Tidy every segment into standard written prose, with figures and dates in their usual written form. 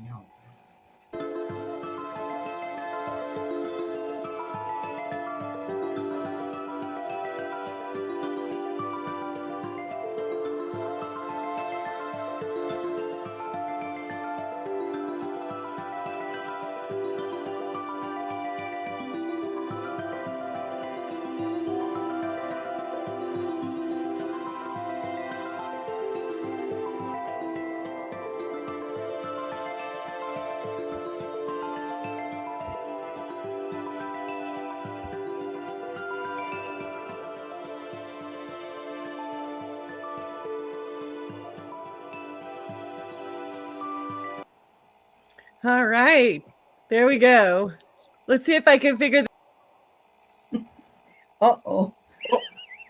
No. All right. There we go. Let's see if I can figure this. Uh-oh.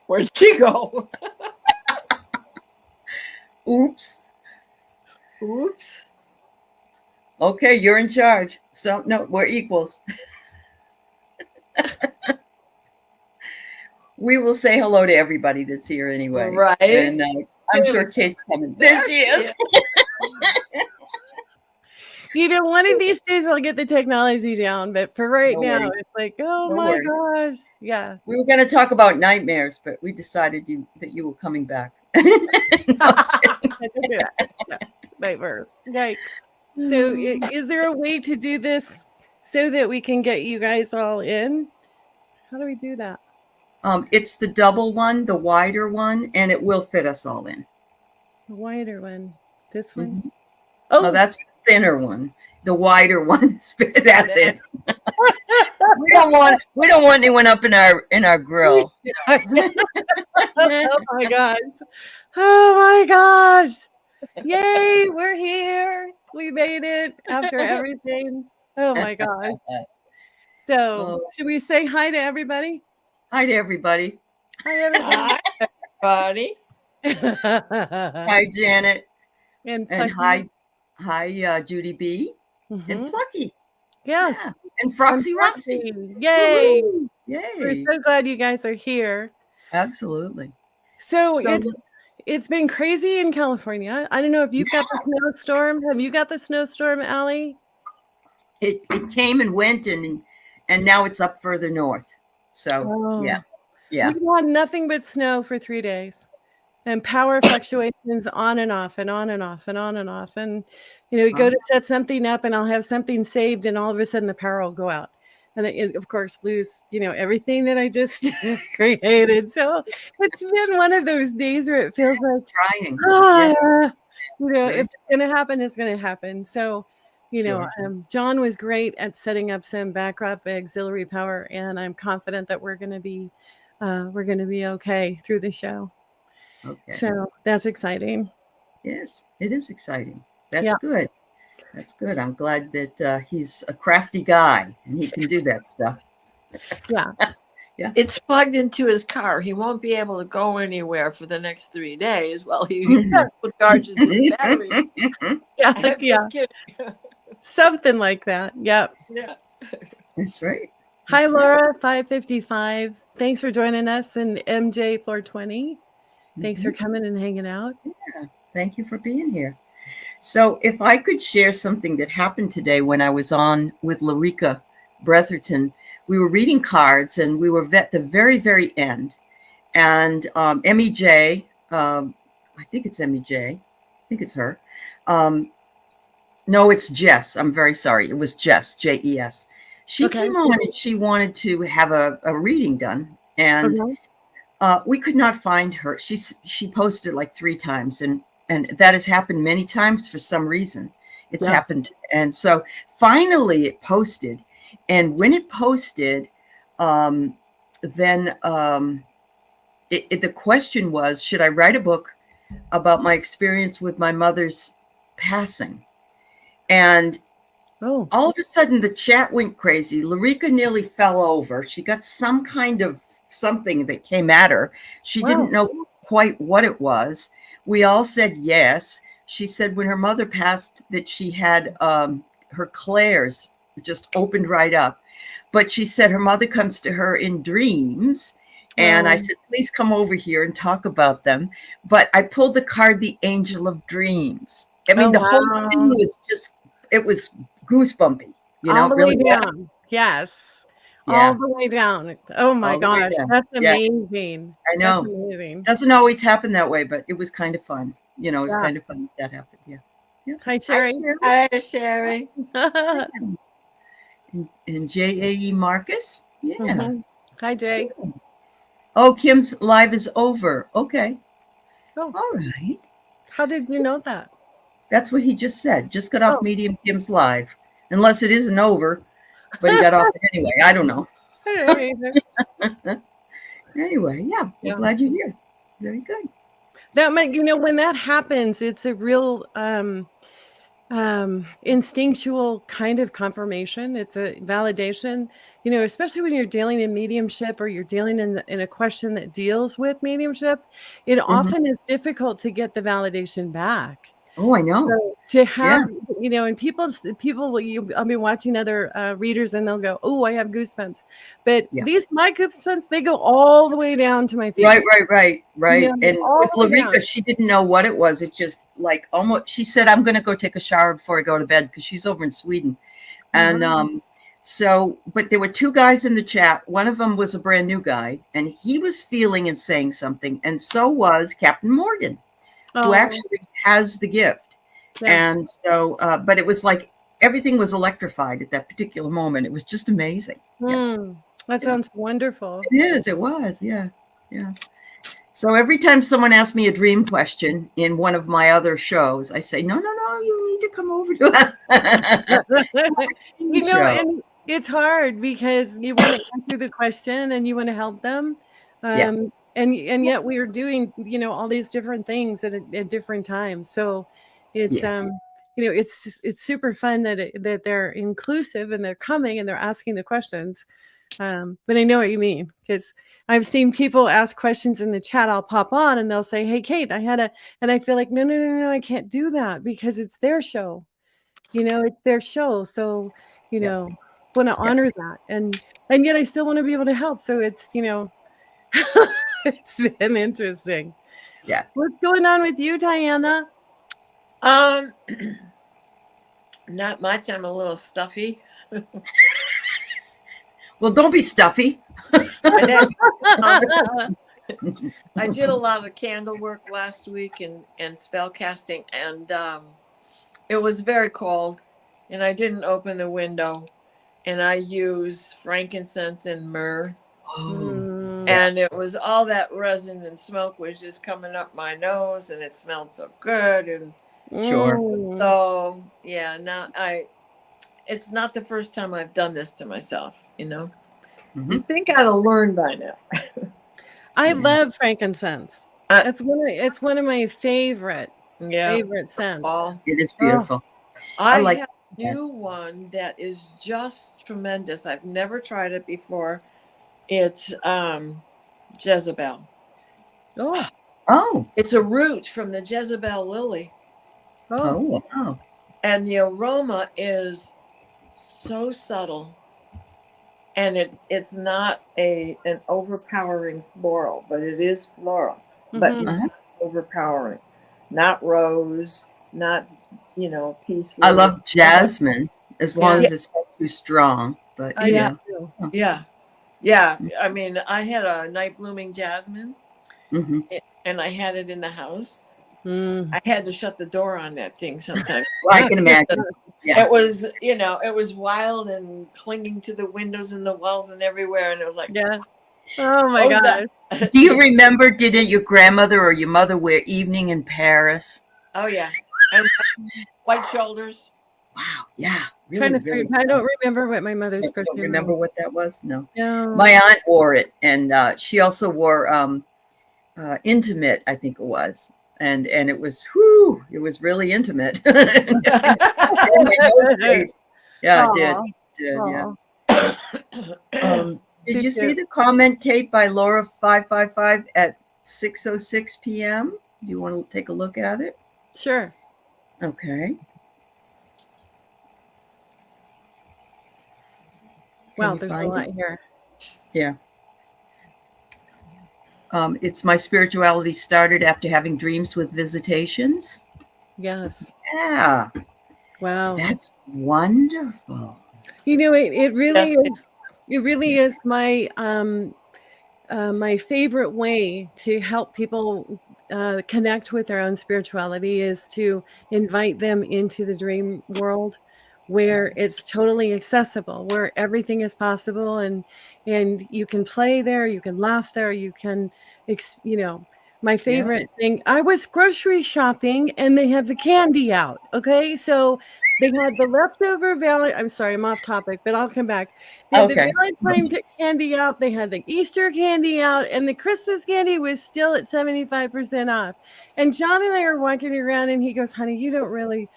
Where'd she go? Oops. Oops. Okay, you're in charge. So, no, we're equals. We will say hello to everybody that's here anyway. Right. And I'm sure Kate's coming. There she is. You know, one of these days I'll get the technology down, but for right No now, worries. it's like, oh No my worries. gosh. Yeah. We were going to talk about nightmares, but we decided that you were coming back. I can do that. Yeah. Nightmares. Yikes. So, is there a way to do this so that we can get you guys all in? How do we do that? It's the double one, the wider one, and it will fit us all in. The wider one. This one? Mm-hmm. Oh, That's the thinner one. The wider one, that's it. We don't want anyone up in our grill. Oh my gosh. Oh my gosh. Yay, we're here. We made it after everything. Oh my gosh. So, should we say hi to everybody? Hi to everybody. Hi, everybody. Hi, everybody. Hi, Janet. And hi, Judy B. And Plucky. Yes. Yeah. And Froxy Roxy. Yay. Woo-hoo. Yay. We're so glad you guys are here. Absolutely. So it's been crazy in California. I don't know if you've got the snowstorm. Have you got the snowstorm, Aley? It came and went, and now it's up further north. So yeah. We've had nothing but snow for 3 days, and power fluctuations on and off and on and off and on and off. And we go to set something up, and I'll have something saved, and all of a sudden the power will go out, and of course lose everything that I just created. So it's been one of those days where it feels like trying. If it's gonna happen, it's gonna happen. So John was great at setting up some backup auxiliary power, and I'm confident that we're gonna be okay through the show. Okay. So that's exciting. Yes, it is exciting. That's good. That's good. I'm glad that he's a crafty guy and he can do that stuff. Yeah. Yeah. It's plugged into his car. He won't be able to go anywhere for the next 3 days while he charges his battery. Yeah. Something like that. Yep. Yeah. That's right. Hi, Laura, 555. Thanks for joining us, and MJ 420. Thanks for coming and hanging out. Yeah. Thank you for being here. So if I could share something that happened today when I was on with Larica Bretherton, we were reading cards and we were at the very, very end. And Emmy J, I think it's Emmy J. I think it's her. No, it's Jess. I'm very sorry. It was Jess, Jes. She came on and she wanted to have a reading done. And we could not find her. She posted like 3 times, and that has happened many times for some reason. It's happened. And so finally it posted. And when it posted, then the question was, should I write a book about my experience with my mother's passing? And all of a sudden the chat went crazy. Larica nearly fell over. She got some kind of something that came at her. She didn't know quite what it was. We all said yes. She said when her mother passed that she had her clairs just opened right up. But she said her mother comes to her in dreams. And I said, please come over here and talk about them. But I pulled the card, the Angel of Dreams. I mean, the whole thing was just it was goosebumpy, you all know, the really way wet. down. Yes. Yeah. All the way down. Oh my All the way gosh. down. That's Yeah, amazing. I That's know. amazing. Doesn't always happen that way, but it was kind of fun. You know, it was Yeah. kind of fun that happened. Yeah. Yeah. Hi, Sherry. Hi, Sherry. And J.A.E. Marcus. Yeah. Mhm. Hi, Jay. Oh, Kim's live is over. Okay. Oh, All right. how did you know that? That's what he just said. Just got off Oh. Medium Kim's live. Unless it isn't over, but he got off it anyway. I don't know. I don't know either. Anyway, yeah, we're Yeah. glad you're here. Very good. That might, you know, when that happens, it's a real instinctual kind of confirmation. It's a validation, you know, especially when you're dealing in mediumship or you're dealing in a question that deals with mediumship. It often is difficult to get the validation back. Oh, I know. So to have, you know, and people will, I'll be watching other readers and they'll go, oh, I have goosebumps. But my goosebumps, they go all the way down to my feet. Right. You know, And all with the way down. Larica, she didn't know what it was. It just like almost, she said, I'm going to go take a shower before I go to bed because she's over in Sweden. And so, but there were two guys in the chat. One of them was a brand new guy and he was feeling and saying something. And so was Captain Morgan, who actually has the gift. Yeah. And so, but it was like everything was electrified at that particular moment. It was just amazing. That sounds wonderful. It is. It was. Yeah. So every time someone asks me a dream question in one of my other shows, I say, no, you need to come over to you know, and it's hard because you want to answer the question and you want to help them. And yet we are doing, you know, all these different things at different times. So it's, you know, it's super fun that they're inclusive and they're coming and they're asking the questions. But I know what you mean because I've seen people ask questions in the chat. I'll pop on and they'll say, hey, Kate, and I feel like, no, I can't do that because it's their show. You know, it's their show. So, you know, want to honor that. And yet I still want to be able to help. So it's, you know, it's been interesting. Yeah. What's going on with you, Diana? Not much. I'm a little stuffy. Well, don't be stuffy. I did a lot of candle work last week and spell casting, and it was very cold, and I didn't open the window, and I use frankincense and myrrh, and it was all that resin and smoke was just coming up my nose, and it smelled so good, and so now it's not the first time I've done this to myself, you know. You think I'd have learned by now. I love frankincense. It's one of my favorite scents. It is beautiful. I like have a new one that is just tremendous. I've never tried it before. It's Jezebel. Oh. It's a root from the Jezebel lily. Oh, wow. And the aroma is so subtle. And it's not an overpowering floral, but it is floral, but not overpowering. Not rose, not, you know, peace. I love jasmine as long as it's not too strong. But yeah. I mean, I had a night blooming jasmine, and I had it in the house. I had to shut the door on that thing sometimes. Well, I can imagine. Yeah. It was, you know, it was wild and clinging to the windows and the walls and everywhere. And it was like, oh my gosh. Do you remember, didn't your grandmother or your mother wear evening in Paris? Oh, yeah. And white shoulders. Wow. Yeah. Really I don't remember what my mother's perfume was. Don't remember what that was? No. No. My aunt wore it. And she also wore Intimate, I think it was. And it was, it was really intimate. Yeah, it did. Yeah. Did you see the comment, Kate, by Laura 555 at 6:06 p.m.? Do you want to take a look at it? Sure. Okay. Well, there's a lot here. Yeah. It's my spirituality started after having dreams with visitations. Yes. Yeah. Wow. That's Wonderful. It really Yes. is. It really is my favorite way to help people connect with their own spirituality is to invite them into the dream world where it's totally accessible, where everything is possible, and you can play there, you can laugh there, you can, my favorite thing, I was grocery shopping and they have the candy out. Okay. So they had the leftover I'm sorry, I'm off topic, but I'll come back. They had the Valentine candy out, they had the Easter candy out, and the Christmas candy was still at 75% off. And John and I are walking around and he goes, honey, you don't really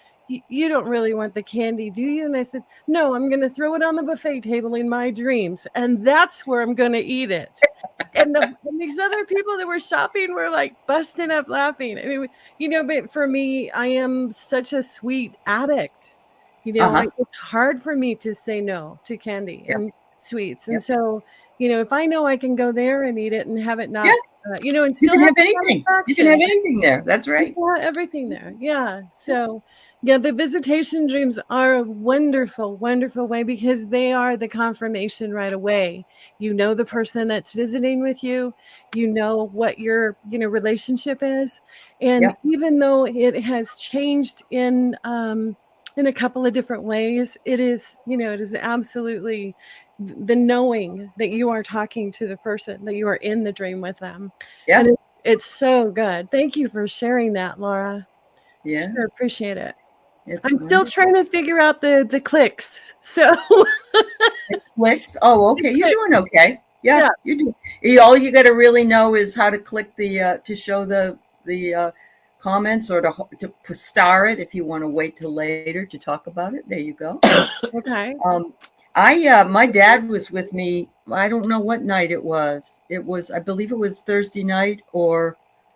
want the candy, do you? And I said, no, I'm going to throw it on the buffet table in my dreams. And that's where I'm going to eat it. And these other people that were shopping were like busting up laughing. I mean, but for me, I am such a sweet addict. It's hard for me to say no to candy and sweets. And so, if I know I can go there and eat it and have it not, and still have anything. You can have anything there. That's right. Everything there. Yeah. So, the visitation dreams are a wonderful, wonderful way because they are the confirmation right away. You know the person that's visiting with you. You know what your relationship is, and even though it has changed in a couple of different ways, it is absolutely the knowing that you are talking to the person, that you are in the dream with them. And it's so good. Thank you for sharing that, Laura. Sure, appreciate it. I'm still trying to figure out the clicks. So clicks. Oh, okay. You're doing okay. Yeah, you do. All you got to really know is how to click the to show the comments, or to star it if you want to wait till later to talk about it. There you go. Okay. My dad was with me. I don't know what night it was. I believe it was Thursday night,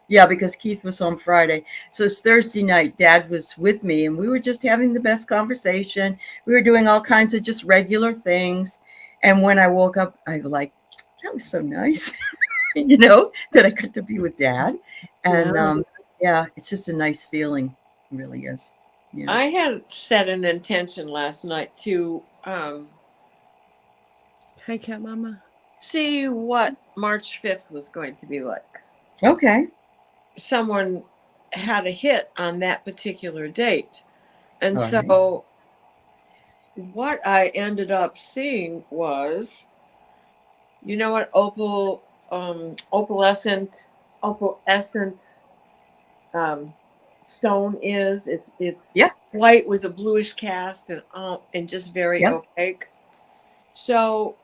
because Keith was on Friday. So it's Thursday night. Dad was with me and we were just having the best conversation. We were doing all kinds of just regular things. And when I woke up, I was like, that was so nice, that I got to be with Dad. And it's just a nice feeling. It really is. Yeah. I had set an intention last night to Hi, Cat Mama. See what March 5th was going to be like. Okay. Someone had a hit on that particular date. And so what I ended up seeing was, you know what opalescent stone is? It's white with a bluish cast and just very opaque. So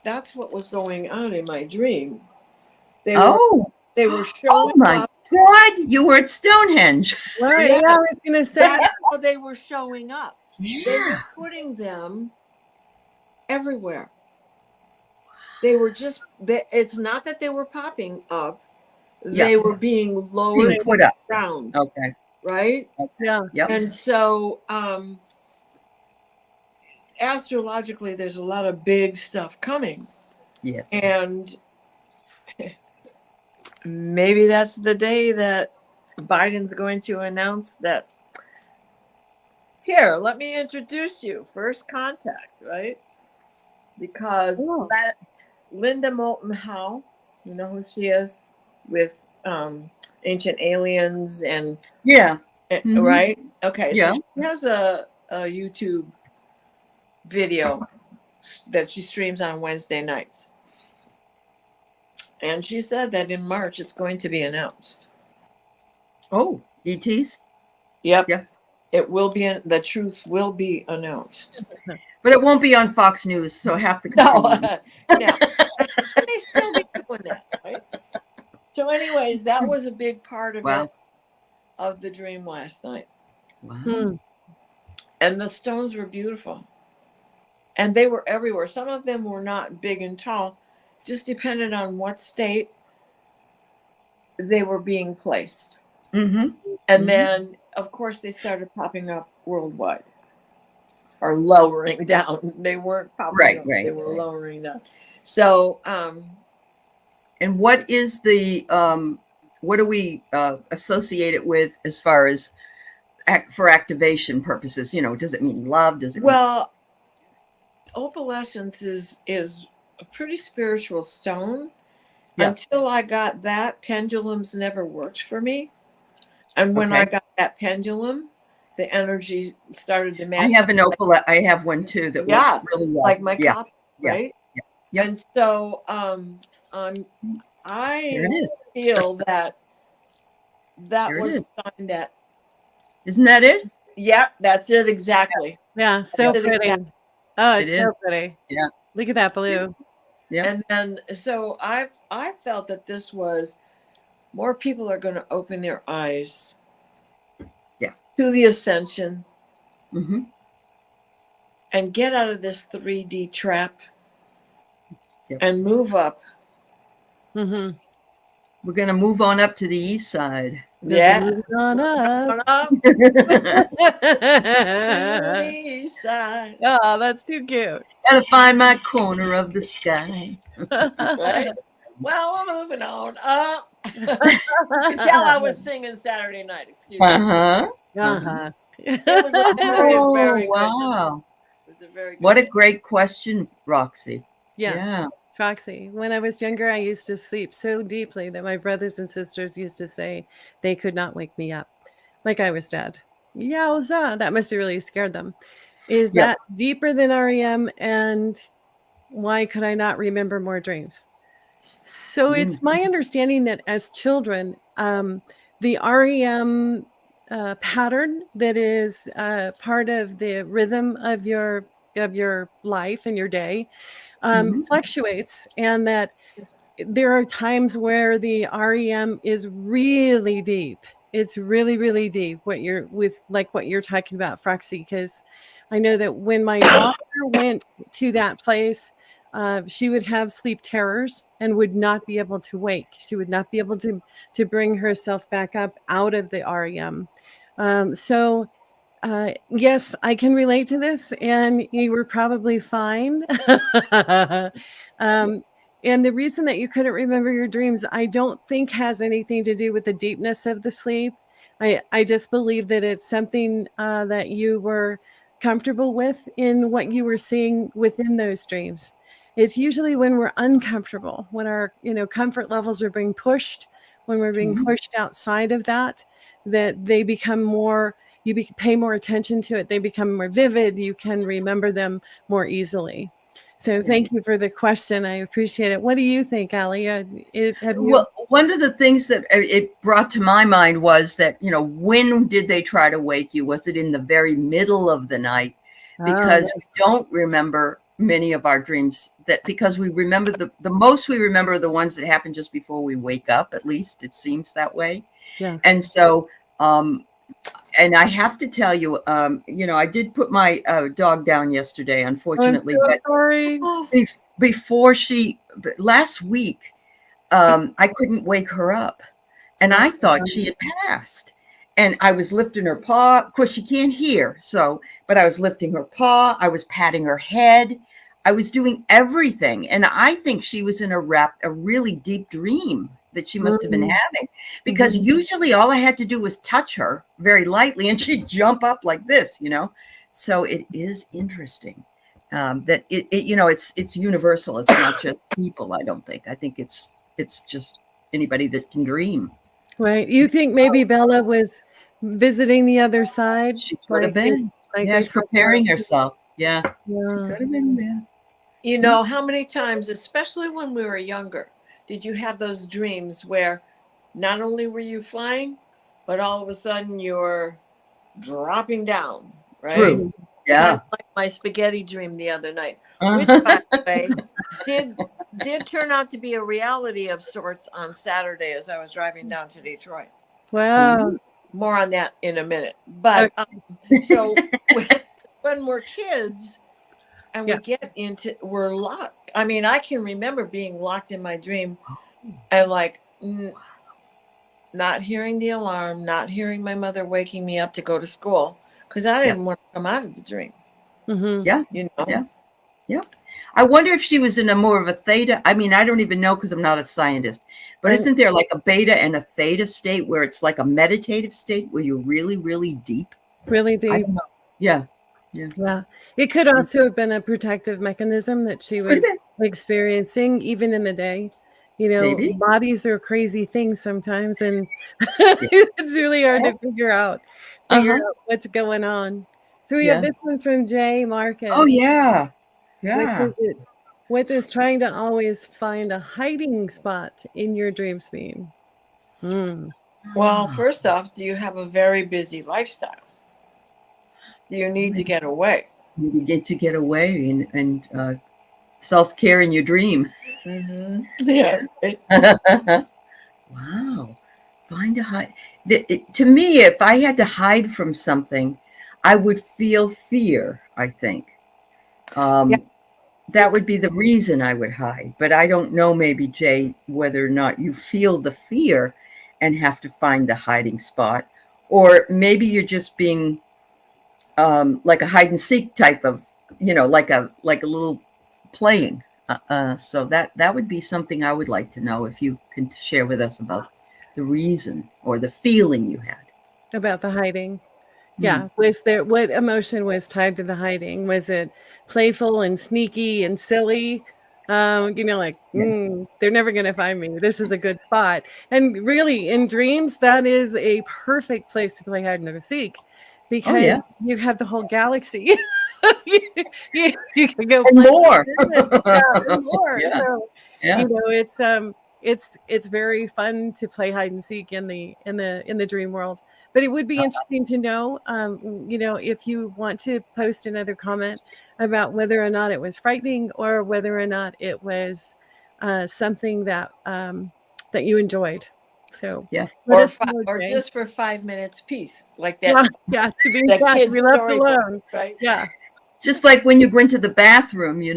that's what was going on in my dream. They were showing Oh my up. God, you were at Stonehenge. Right. Yeah, I was going to say. That's how they were showing up. Yeah. They were putting them everywhere. They were just, it's not that they were popping up. They were being lowered, being put up. Around. Okay. Right? Okay. Yeah. Yep. And so astrologically, there's a lot of big stuff coming. Yes. And maybe that's the day that Biden's going to announce that, here, let me introduce you, first contact, right? Because Linda Moulton Howe, you know who she is, with Ancient Aliens and right? Okay, so she has a YouTube video that she streams on Wednesday nights. And she said that in March it's going to be announced. Oh, ETs? Yep. Yeah. It will be, the truth will be announced. But it won't be on Fox News, so half the country. No. They still be doing that, right? So anyways, that was a big part of it, of the dream last night. Wow. And the stones were beautiful. And they were everywhere. Some of them were not big and tall, just depended on what state they were being placed. Mm-hmm. And then, of course, they started popping up worldwide, or lowering down. They weren't popping up. They were lowering down. So, and what is the what do we associate it with as far as for activation purposes? You know, does it mean love? Does it well, opalescence is a pretty spiritual stone. Yeah. Until I got that, pendulums never worked for me. And when Okay. I got that pendulum, the energy started to match. I have an opal. I have one too that works really well. Like my Yeah. copy, Yeah. right? Yeah. And so I There it is. feel that There it was is. a sign that. Isn't that it? Yeah, that's it exactly. Yeah, so That's it pretty. exactly. Oh, it's It so is. pretty. Yeah. Look at that blue. Yeah. And then so I felt that this was more people are going to open their eyes. Yeah. To the ascension. Mm-hmm. And get out of this 3D trap. Yep. And move up. Mm-hmm. We're going to move on up to the east side. Yeah. Moving on up. To the east side. Oh, that's too cute. Gotta find my corner of the sky. Right? Well, we're moving on up. You can tell I was singing Saturday night. Excuse me. Uh-huh. It was a very, Oh, very good. wow. It was a very good. What a great question, Roxy. Yes. Yeah. Foxy, when I was younger, I used to sleep so deeply that my brothers and sisters used to say they could not wake me up, like I was dead. Yowza, that must have really scared them. Is Yep. that deeper than REM? And why could I not remember more dreams? So it's my understanding that as children, the REM pattern that is part of the rhythm of your life and your day fluctuates, and that there are times where the REM is really deep. It's really, really deep. What you're talking about, Foxy, because I know that when my daughter went to that place, she would have sleep terrors and would not be able to wake. She would not be able to bring herself back up out of the REM. Yes, I can relate to this, and you were probably fine. And the reason that you couldn't remember your dreams, I don't think has anything to do with the deepness of the sleep. I just believe that it's something that you were comfortable with in what you were seeing within those dreams. It's usually when we're uncomfortable, when our comfort levels are being pushed, when we're being pushed outside of that they become more. You pay more attention to it. They become more vivid. You can remember them more easily. So thank you for the question. I appreciate it. What do you think, Aley? Well, one of the things that it brought to my mind was that, when did they try to wake you? Was it in the very middle of the night? Because we don't remember many of our dreams, because we remember the most we remember are the ones that happen just before we wake up. At least it seems that way. Yeah. And so, and I have to tell you, I did put my dog down yesterday, unfortunately, I'm so but sorry. before last week, I couldn't wake her up, and I thought she had passed. And I was lifting her paw. Of course, she can't hear, but I was lifting her paw. I was patting her head. I was doing everything, and I think she was in a really deep dream that she must have been having, because usually all I had to do was touch her very lightly and she'd jump up like this, So it is interesting that it's universal. It's not just people. I don't think. I think it's just anybody that can dream. Right. You think maybe Bella was visiting the other side? She could have been. She's preparing herself. Yeah. She could have been. How many times, especially when we were younger, did you have those dreams where not only were you flying, but all of a sudden you're dropping down, right? True. Yeah. Kind of like my spaghetti dream the other night, which, by the way, did turn out to be a reality of sorts on Saturday as I was driving down to Detroit. Wow. More on that in a minute. But so when we're kids and we get into, we're locked. I mean, I can remember being locked in my dream and not hearing the alarm, not hearing my mother waking me up to go to school, because I didn't want to come out of the dream. Mm-hmm. Yeah. Yeah. I wonder if she was in a more of a theta. I mean, I don't even know because I'm not a scientist, but isn't there like a beta and a theta state where it's like a meditative state where you're really, really deep? Really I deep. don't know. Yeah. Yeah. It could also have been a protective mechanism that she Could have was been. experiencing even in the day. Maybe. Bodies are crazy things sometimes, and Yeah. it's really hard to figure out Uh-huh. what's going on. So we have Yeah. this one from Jay Oh, Marcus. yeah. What Yeah. does it? What does trying to always find a hiding spot in your dreams mean? Well, Ah, first off, do you have a very busy lifestyle? Do you need to get away? you get to get away and self-care in your dream. Mm-hmm. Yeah. Wow. Find a hide. To me, if I had to hide from something, I would feel fear, I think. Yeah. That would be the reason I would hide. But I don't know, maybe, Jay, whether or not you feel the fear and have to find the hiding spot. Or maybe you're just being like a hide and seek type of, like a little playing. So that would be something I would like to know if you can share with us about the reason or the feeling you had. About the hiding. Hmm. Yeah. What emotion was tied to the hiding? Was it playful and sneaky and silly? Like, Yeah. they're never going to find me. This is a good spot. And really, in dreams, that is a perfect place to play hide and seek Oh, because yeah. you have the whole galaxy. you can go And play more. with it. Yeah, and more. Yeah. So, Yeah. it's very fun to play hide and seek in the dream world. But it would be interesting to know, if you want to post another comment about whether or not it was frightening or whether or not it was something that you enjoyed. So Yeah. let us know, Or Jay. just for 5 minutes piece, like Yeah, that to kid's be left storybook, alone. right? Yeah. Just like when you go into the bathroom, Yeah.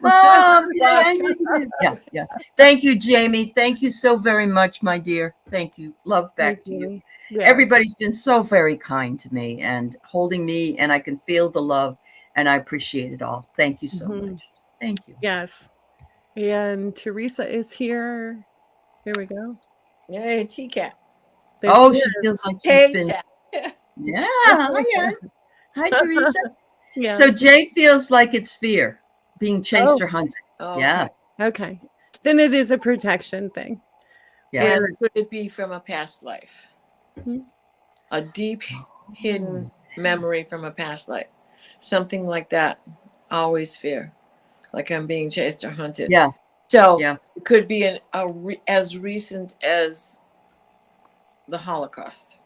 Mom, Wash. I need to be. Yeah, yeah. Thank you, Jamie. Thank you so very much, my dear. Thank you. Love back to you. Yeah. Everybody's been so very kind to me and holding me, and I can feel the love, and I appreciate it all. Thank you so much. Thank you. Yes. And Teresa is here. Here we go. Yay, TCAT. Oh, she feels like she's been. Yeah. Yeah. Hi, Ann. Hi, Teresa. Yeah. So Jay feels like it's fear, being chased or hunted. Okay. Yeah. Okay. Then it is a protection thing. Yeah. And could it be from a past life? A deep hidden memory from a past life? Something like that. Always fear. Like I'm being chased or hunted. Yeah. So Yeah. it could be as recent as the Holocaust.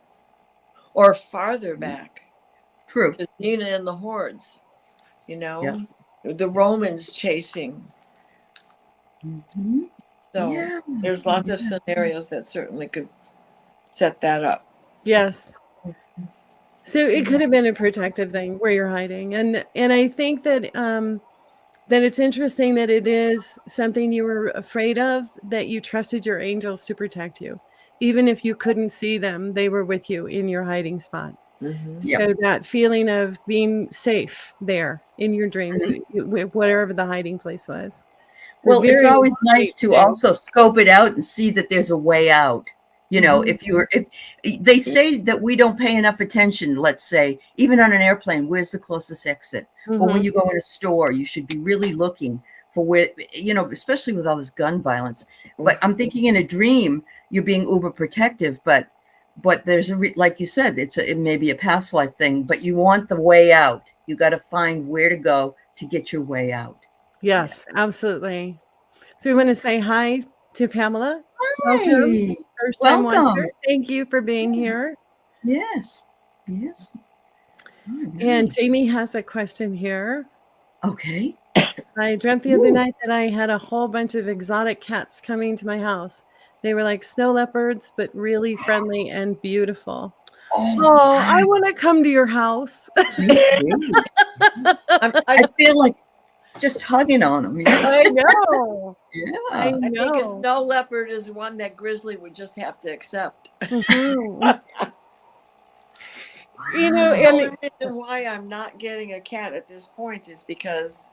Or farther back. True. To Nina and the hordes. Yeah. The Romans chasing. Mm-hmm. So there's lots of scenarios that certainly could set that up. Yes. So it could have been a protective thing where you're hiding. And I think that that it's interesting that it is something you were afraid of, that you trusted your angels to protect you. Even if you couldn't see them, they were with you in your hiding spot. Mm-hmm. So that feeling of being safe there in your dreams, whatever the hiding place was. Well, it's always nice to also scope it out and see that there's a way out. If they say that we don't pay enough attention, let's say, even on an airplane, where's the closest exit? Or when you go in a store, you should be really looking for where, especially with all this gun violence. But I'm thinking in a dream, you're being uber protective, but there's like you said, it may be a past life thing, but you want the way out. You got to find where to go to get your way out. Yes, absolutely. So we want to say hi to Pamela. Hi. Welcome. First time Welcome. watcher. Thank you for being here. Yes. Yes. Oh, And nice. Jamie has a question here. Okay. I dreamt the other night that I had a whole bunch of exotic cats coming to my house. They were like snow leopards, but really friendly and beautiful. Oh, I want to come to your house. I feel like just hugging on them. I know. Yeah. I know. I think a snow leopard is one that Grizzly would just have to accept. Mm-hmm. And the only reason why I'm not getting a cat at this point is because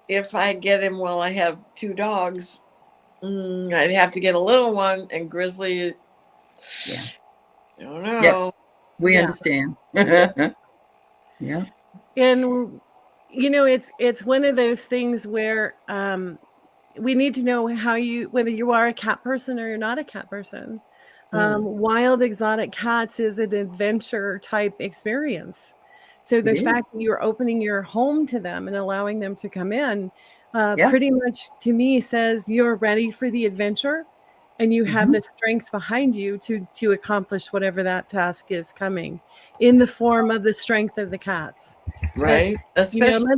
if I get him while I have 2 dogs, I'd have to get a little one, and Grizzly. Yeah. I don't know. Yep. We understand. Yeah. And it's one of those things where we need to know whether you are a cat person or you're not a cat person. Wild exotic cats is an adventure type experience. So the fact that you're opening your home to them and allowing them to come in pretty much to me says you're ready for the adventure and you have the strength behind you to accomplish whatever that task is coming in the form of the strength of the cats. Right. Especially,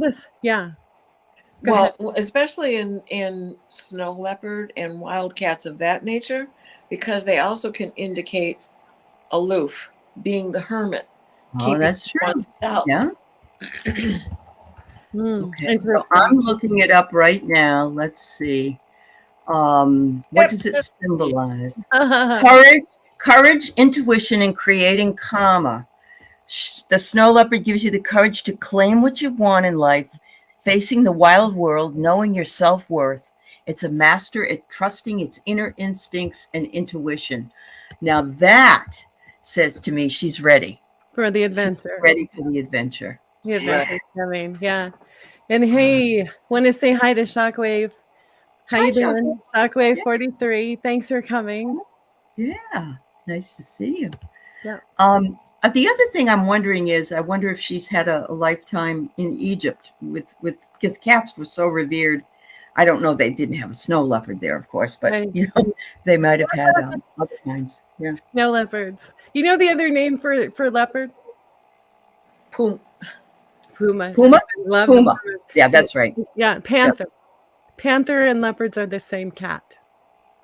especially in snow leopard and wildcats of that nature, because they also can indicate aloof, being the hermit. Oh, that's true. Oneself. Yeah. Okay, so I'm looking it up right now. Let's see. What does it symbolize? Courage, intuition, and creating karma. The snow leopard gives you the courage to claim what you want in life, facing the wild world, knowing your self-worth. It's a master at trusting its inner instincts and intuition. Now that says to me she's ready. For the adventure. She's ready for the adventure. The adventure coming, yeah. And hey, want to say hi to Shockwave. How you doing? Shockwave 43. Thanks for coming. Yeah, nice to see you. Yeah. The other thing I'm wondering is, I wonder if she's had a lifetime in Egypt with because cats were so revered. I don't know, they didn't have a snow leopard there, of course, but they might have had other kinds. Yeah. Snow leopards. You know the other name for leopard? Puma. Puma? Yeah, that's right. Yeah, panther. Yep. Panther and leopards are the same cat.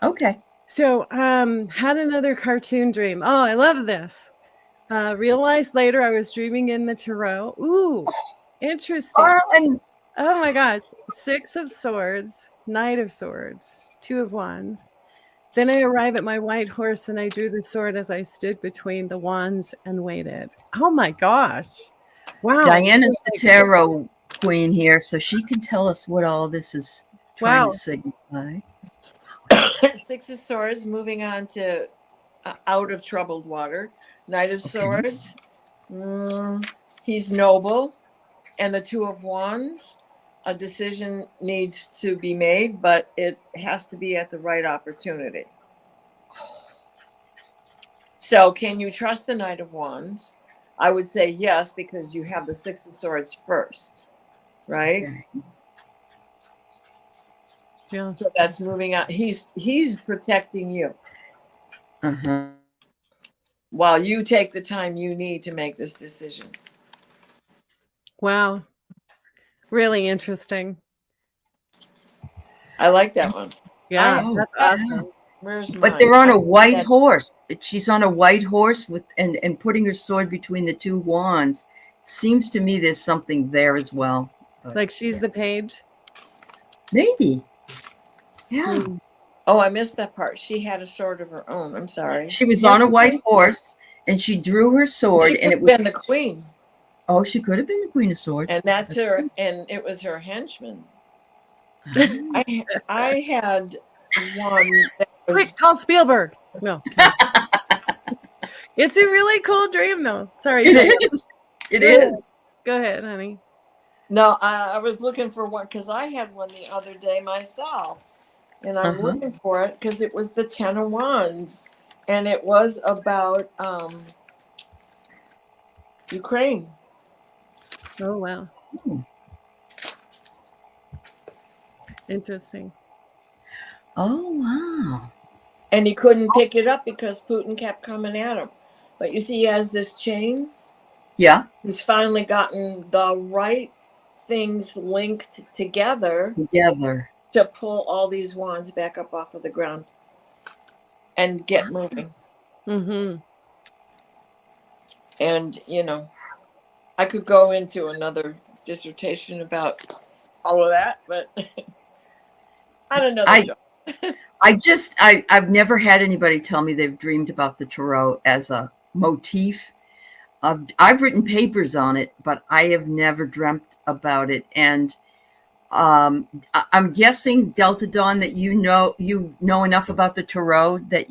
Okay. So, had another cartoon dream. Oh, I love this. Realized later I was dreaming in the tarot. Ooh, interesting. Oh my gosh. 6 of Swords, Knight of Swords, 2 of Wands. Then I arrive at my white horse and I drew the sword as I stood between the wands and waited. Oh my gosh. Wow. Diana's the tarot queen here, so she can tell us what all this is trying to signify. 6 of Swords, moving on to out of troubled water. Knight of Swords. He's noble. And the 2 of Wands. A decision needs to be made, but it has to be at the right opportunity. So can you trust the Knight of Wands? I would say yes, because you have the 6 of Swords first, right? Okay. Yeah. So that's moving out. He's protecting you. While you take the time you need to make this decision. Wow. Really interesting. I like that one. Yeah, that's awesome. Where's mine? But they're on a white horse. She's on a white horse with and putting her sword between the 2 wands. Seems to me there's something there as well. But, like she's the page? Maybe. Yeah. Oh, I missed that part. She had a sword of her own. I'm sorry. She was on a white horse and she drew her sword and it was the queen. Oh, she could have been the Queen of Swords. And that's her, and it was her henchman. I had one that was... Quick, call Spielberg. No. It's a really cool dream, though. Sorry. It is. Go ahead, honey. No, I was looking for one because I had one the other day myself. And I'm looking for it because it was the 10 of Wands. And it was about Ukraine. Oh, wow. Interesting. Oh, wow. And he couldn't pick it up because Putin kept coming at him. But you see, he has this chain. Yeah. He's finally gotten the right things linked together to pull all these wands back up off of the ground and get moving. And, I could go into another dissertation about all of that, but I don't know. I've never had anybody tell me they've dreamed about the tarot as a motif. I've written papers on it, but I have never dreamt about it. And I'm guessing, Delta Dawn, that you know enough about the tarot that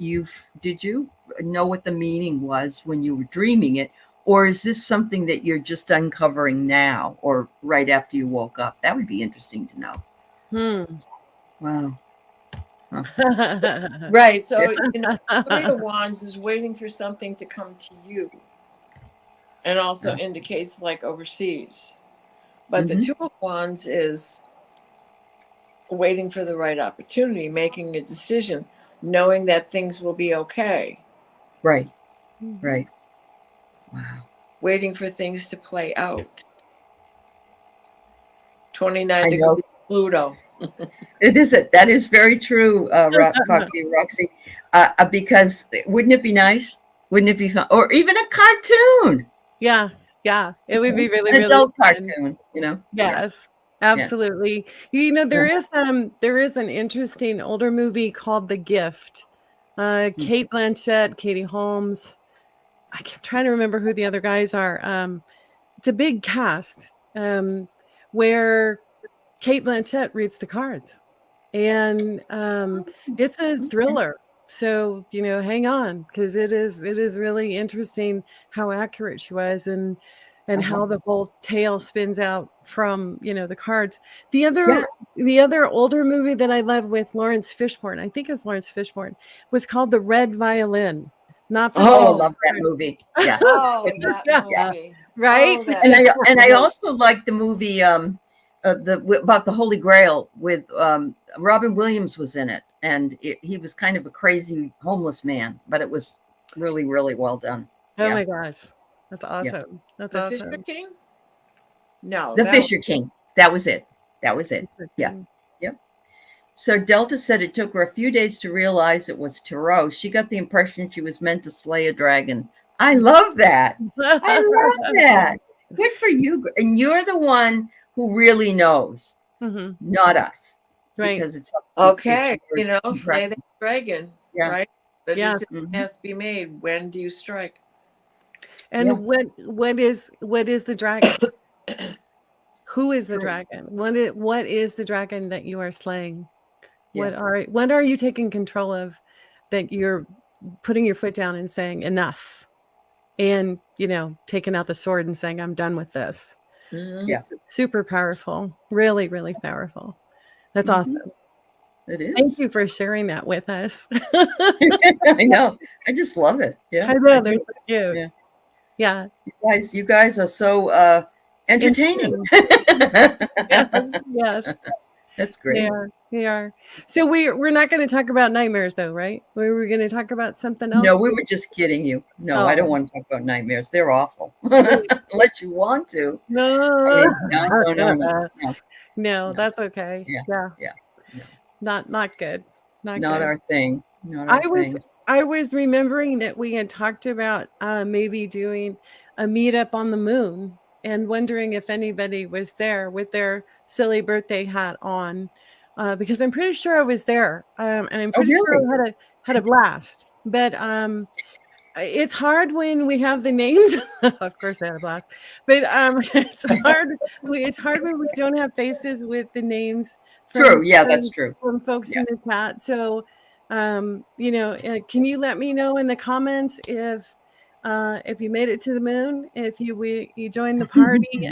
did you know what the meaning was when you were dreaming it? Or is this something that you're just uncovering now or right after you woke up? That would be interesting to know. Wow. Huh. Right. So, Three of Wands is waiting for something to come to you, and also indicates like overseas. But the Two of Wands is waiting for the right opportunity, making a decision, knowing that things will be okay. Right. Right. Wow. Waiting for things to play out. 29 degrees Pluto. It is. That is very true, Foxy Roxy. Because wouldn't it be nice? Wouldn't it be fun? Or even a cartoon? Yeah. It would be really, an really adult fun. cartoon. Yes, absolutely. There is an interesting older movie called The Gift. Kate Blanchett, Katie Holmes. I keep trying to remember who the other guys are. It's a big cast where Kate Blanchett reads the cards, and it's a thriller. So hang on, because it is really interesting how accurate she was, and how the whole tale spins out from the cards. The other older movie that I love with Lawrence Fishburne, I think it was Lawrence Fishburne, was called The Red Violin. Not for I love that movie. Yeah. That movie. Right. And I also like the movie about the Holy Grail with Robin Williams was in it, and he was kind of a crazy homeless man, but it was really, really well done. Oh my gosh, that's awesome. Yeah. That's the awesome. Fisher King? No, the Fisher King. That was it. Yeah. Yep. So Delta said it took her a few days to realize it was tarot. She got the impression she was meant to slay a dragon. I love that. I love that. Good for you. And you're the one who really knows, not us. Right. Because it's okay. Slay the dragon. Yeah. Right. The decision has to be made. When do you strike? And what is the dragon? Who is the dragon? What is the dragon that you are slaying? What are you taking control of, that you're putting your foot down and saying enough, and taking out the sword and saying I'm done with this? Yeah. It's super powerful. Really, really powerful. That's awesome. It is. Thank you for sharing that with us. I know. I just love it. Yeah. I know. They're so cute. Yeah. You guys are so entertaining. Yes. That's great. They are. So we're not going to talk about nightmares, though, right? We were going to talk about something else. No, we were just kidding you. No, I don't want to talk about nightmares. They're awful. Unless you want to. No, no. That's okay. Yeah. No. Not good. Not good. Our thing. I was remembering that we had talked about maybe doing a meetup on the moon, and wondering if anybody was there with their silly birthday hat on, because I'm pretty sure I was there, and I'm pretty sure I had a blast. But it's hard when we have the names. Of course, I had a blast, but it's hard. It's hard when we don't have faces with the names. That's true. From folks in the chat. So, can you let me know in the comments if you made it to the moon, if you joined the party,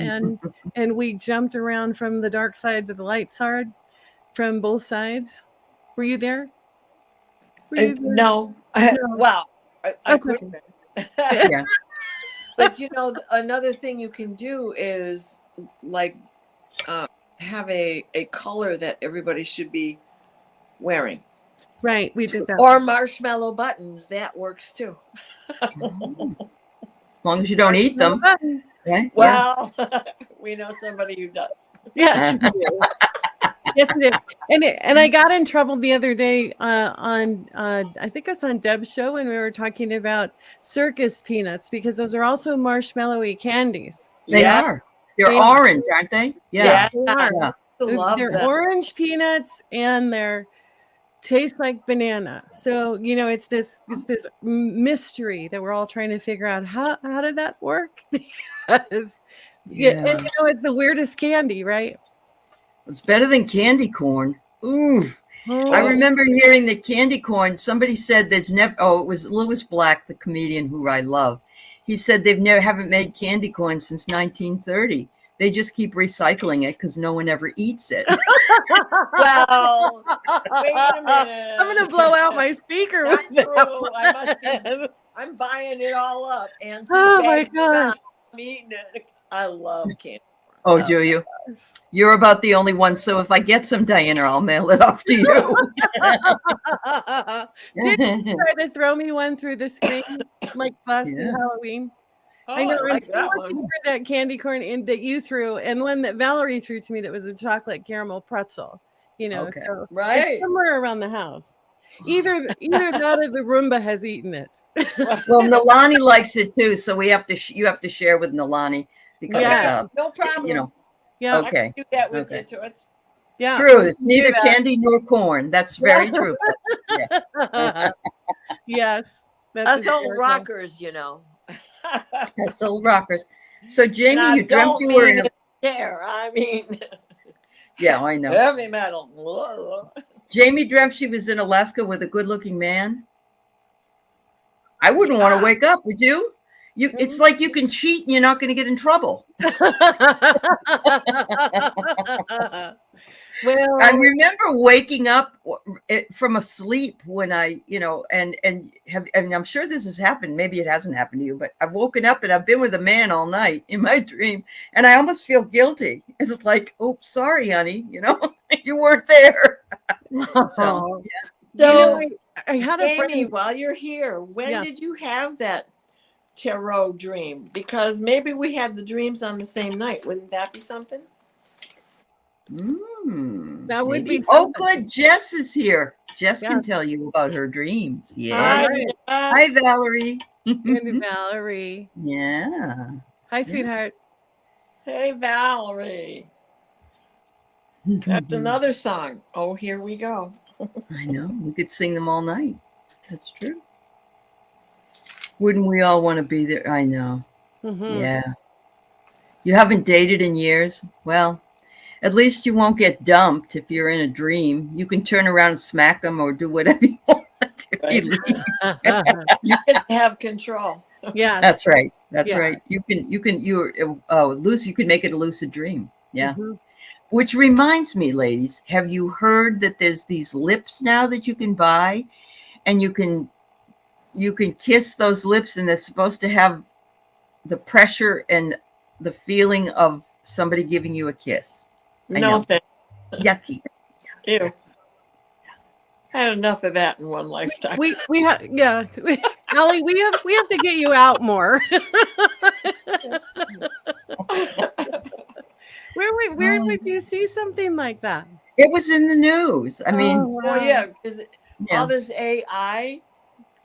and we jumped around from the dark side to the light side, from both sides? Were you there? No. Well, I couldn't. Yeah. But another thing you can do is like have a color that everybody should be wearing. Right, we did that. Or marshmallow buttons, that works too. As long as you don't eat them. Right? Well, we know somebody who does. Yes, we do. Yes, we did. And I got in trouble the other day on I think it was on Deb's show, when we were talking about circus peanuts, because those are also marshmallowy candies. They are. They're orange, aren't they? Yeah, they are. Yeah. They're orange peanuts, and they're taste like banana. So it's this mystery that we're all trying to figure out how did that work. Because it's the weirdest candy, right? It's better than candy corn. Ooh, I remember hearing that candy corn, somebody said there's never, it was Louis Black, the comedian who I love. He said haven't made candy corn since 1930. They just keep recycling it because no one ever eats it. Well, wait a minute. I'm going to blow out my speaker. Not with true. that. I'm buying it all up. And Oh my gosh. I'm eating it. I love candy. Oh, do you? You're about the only one. So if I get some, Diana, I'll mail it off to you. Did you try to throw me one through the screen like last Halloween? Oh, I know. I like I'm still that looking one. for that candy corn that you threw, and one that Valerie threw to me that was a chocolate caramel pretzel. You know, Okay. so Right. it's somewhere around the house. Either that or the Roomba has eaten it. Well, Nalani likes it too, so we have to. You have to share with Nalani because no problem. you know. Yeah. Okay. I can do that with you, Toots. Yeah. True. It's neither candy nor corn. That's very true. Yeah. Yes. Us old rockers, you know. Us old rockers. So Jamie, And you dreamt you were in a chair. I mean, yeah, I know. Heavy metal. Jamie dreamt she was in Alaska with a good-looking man. I wouldn't want to wake up, would you? It's like you can cheat and you're not going to get in trouble. Well, I remember waking up from a sleep when I, and I'm sure this has happened. Maybe it hasn't happened to you, but I've woken up and I've been with a man all night in my dream, and I almost feel guilty. It's like, oops, sorry, honey, you weren't there. So, yeah. So, I had Jamie, while you're here, when did you have that tarot dream? Because maybe we had the dreams on the same night. Wouldn't that be something? That would be. Oh, good. Jess is here. Jess can tell you about her dreams. Yeah. Hi, Valerie. Hi, Valerie. Yeah. Hi, sweetheart. Hey, Valerie. That's another song. Oh, here we go. I know. We could sing them all night. That's true. Wouldn't we all want to be there? I know. Yeah. You haven't dated in years? Well, at least you won't get dumped if you're in a dream. You can turn around and smack them or do whatever you want to. Right. You can have control. Yeah. That's right. That's right. You can make it a lucid dream. Yeah. Which reminds me, ladies, have you heard that there's these lips now that you can buy, and you can kiss those lips, and they're supposed to have the pressure and the feeling of somebody giving you a kiss. No thanks. Yucky. Ew. I had enough of that in one lifetime. We have Aley, we have to get you out more. Where would you see something like that? It was in the news. I mean, because all this AI.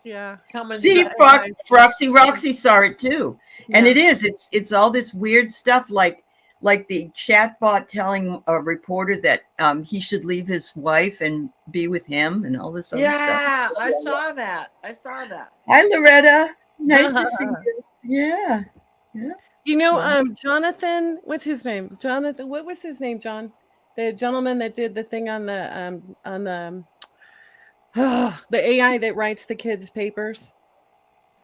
Yeah. See, Roxy saw it too, and it is. It's all this weird stuff, like the chatbot telling a reporter that he should leave his wife and be with him, and all this other stuff. Yeah, I saw that. Hi, Loretta. Nice to see you. Yeah. Jonathan. What's his name? Jonathan. What was his name? John, the gentleman that did the thing on the the AI that writes the kids' papers.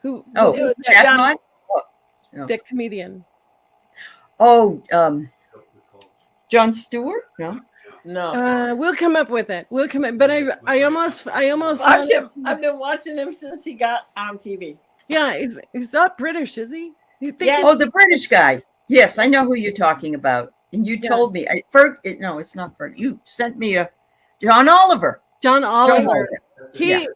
Chatbot? The comedian. Oh, Jon Stewart? No. We'll come up with it. But I almost. I've been watching him since he got on TV. Yeah, he's not British, is he? Yes. Oh, the British guy. Yes, I know who you're talking about. And you told me. No, it's not Ferg. You sent me a John Oliver. John Oliver. He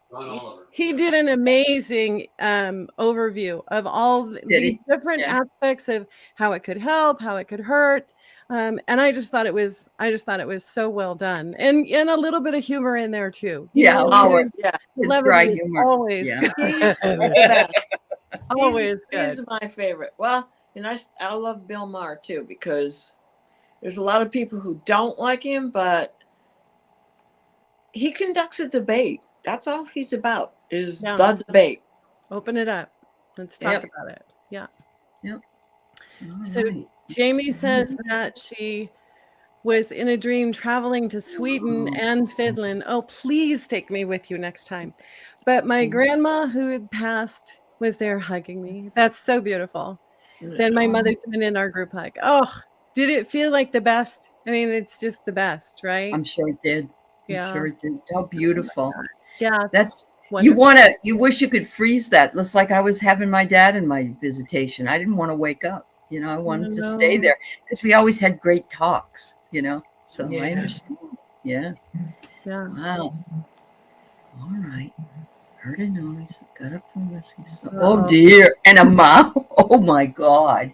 did an amazing overview of all the different aspects of how it could help, how it could hurt, and I just thought it was so well done, and a little bit of humor in there too. Always. His dry humor. Always good. Always good. He's my favorite. Well, and I love Bill Maher too, because there's a lot of people who don't like him, but he conducts a debate. That's all he's about, is the debate. Open it up. Let's talk about it. Yeah. Yep. So Jamie says that she was in a dream traveling to Sweden and Finland. Oh, please take me with you next time. But my grandma who had passed was there hugging me. That's so beautiful. Then my mother joined in our group hug. Oh, did it feel like the best? I mean, it's just the best, right? I'm sure it did. Yeah. I'm sure it did. How beautiful. Oh yeah. That's wonderful. you wish you could freeze that. It's like I was having my dad in my visitation. I didn't want to wake up. I wanted to stay there because we always had great talks, So I understand. Yeah. Yeah. Wow. All right. Heard a noise. Got up from whiskey. Oh dear. And a mouse. Oh my God.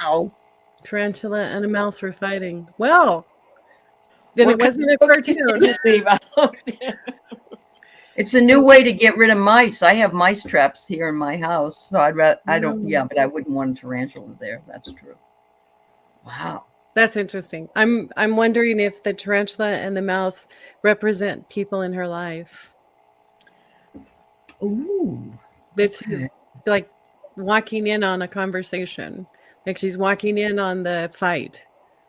Wow. Tarantula and a mouse were fighting. Well, then it wasn't a cartoon. It's a new way to get rid of mice. I have mice traps here in my house, so but I wouldn't want a tarantula there. That's true. Wow. That's interesting. I'm wondering if the tarantula and the mouse represent people in her life. Ooh. That she's like walking in on a conversation, like she's walking in on the fight,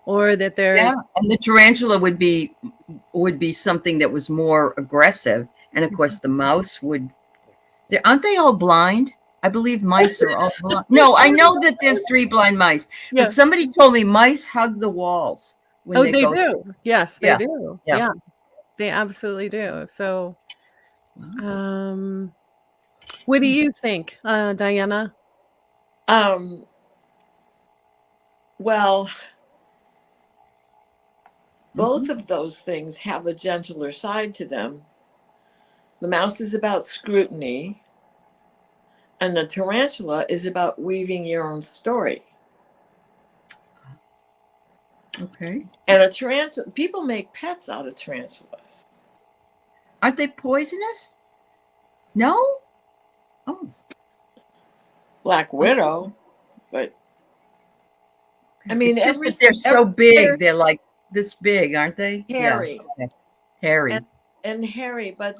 or that there's and the tarantula would be something that was more aggressive, and of course the mouse would. Aren't they all blind? I believe mice are all blind. No, I know that there's 3 blind mice, but somebody told me mice hug the walls when they go. Do. Yes, they do. Yeah, they absolutely do. So, what do you think, Diana? Well, both of those things have a gentler side to them. The mouse is about scrutiny, and the tarantula is about weaving your own story. Okay. And a tarantula, people make pets out of tarantulas. Aren't they poisonous? No? Oh. Black widow, but I mean, it's just that they're so big. They're like this big, aren't they? Hairy. Yeah. Okay. Hairy. And hairy, but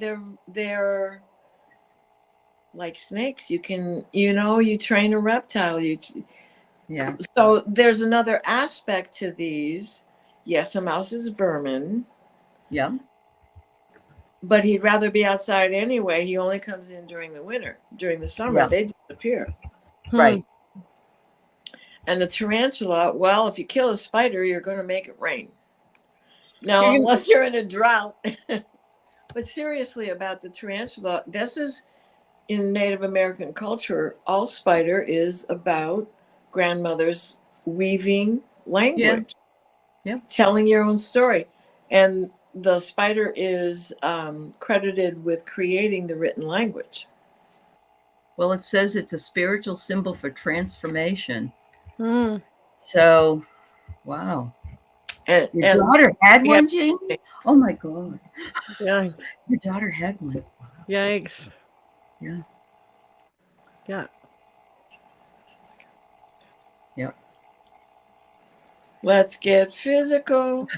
they're like snakes. You can, you train a reptile. So there's another aspect to these. Yes, a mouse is vermin. Yeah. But he'd rather be outside anyway. He only comes in during the winter. During the summer, they disappear. Right. And the tarantula, well, if you kill a spider, you're going to make it rain. Now, unless you're in a drought. But seriously, about the tarantula, this is in Native American culture, all spider is about grandmothers weaving language, telling your own story. And the spider is credited with creating the written language. Well, it says it's a spiritual symbol for transformation. So, wow. And your daughter had one, Jamie? Oh my God. Yeah. Your daughter had one. Wow. Yikes. Yeah. Yeah. Yep. Let's get physical.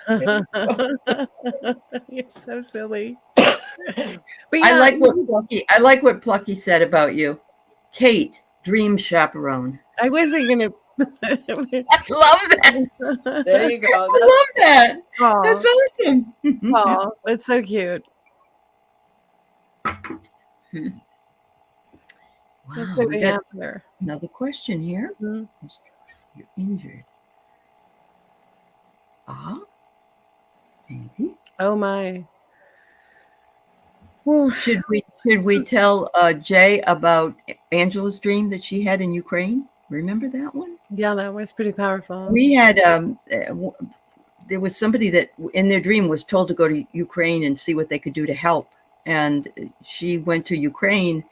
You're so silly. But I like what Plucky said about you. Kate, dream chaperone. I wasn't gonna. I love that. There you go. I love that. Aww. That's awesome. Oh, that's so cute. Wow. Let's see what we have there. Another question here. You're injured. Maybe. Oh my. Should we tell Jay about Angela's dream that she had in Ukraine? Remember that one? Yeah, that was pretty powerful. We had there was somebody that in their dream was told to go to Ukraine and see what they could do to help, and she went to Ukraine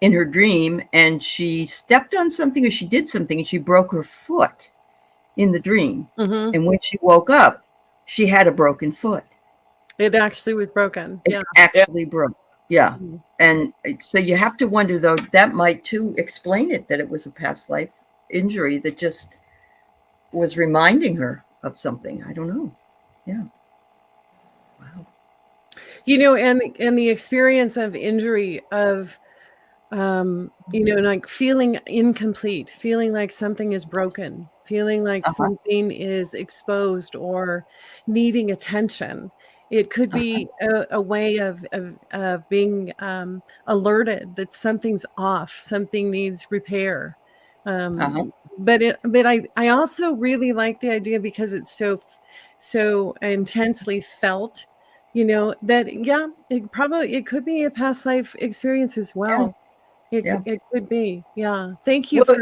in her dream, and she stepped on something or she did something, and she broke her foot in the dream. And when she woke up, she had a broken foot. It actually was broken. It actually broke. Yeah. And so you have to wonder, though, that might too explain it, that it was a past life injury that just was reminding her of something. I don't know. Yeah. Wow. And the experience of injury, of like feeling incomplete, feeling like something is broken, feeling like something is exposed or needing attention. It could be a way of being alerted that something's off, something needs repair. But I also really like the idea because it's so intensely felt, that it could be a past life experience as well. It could be. Yeah. Thank you for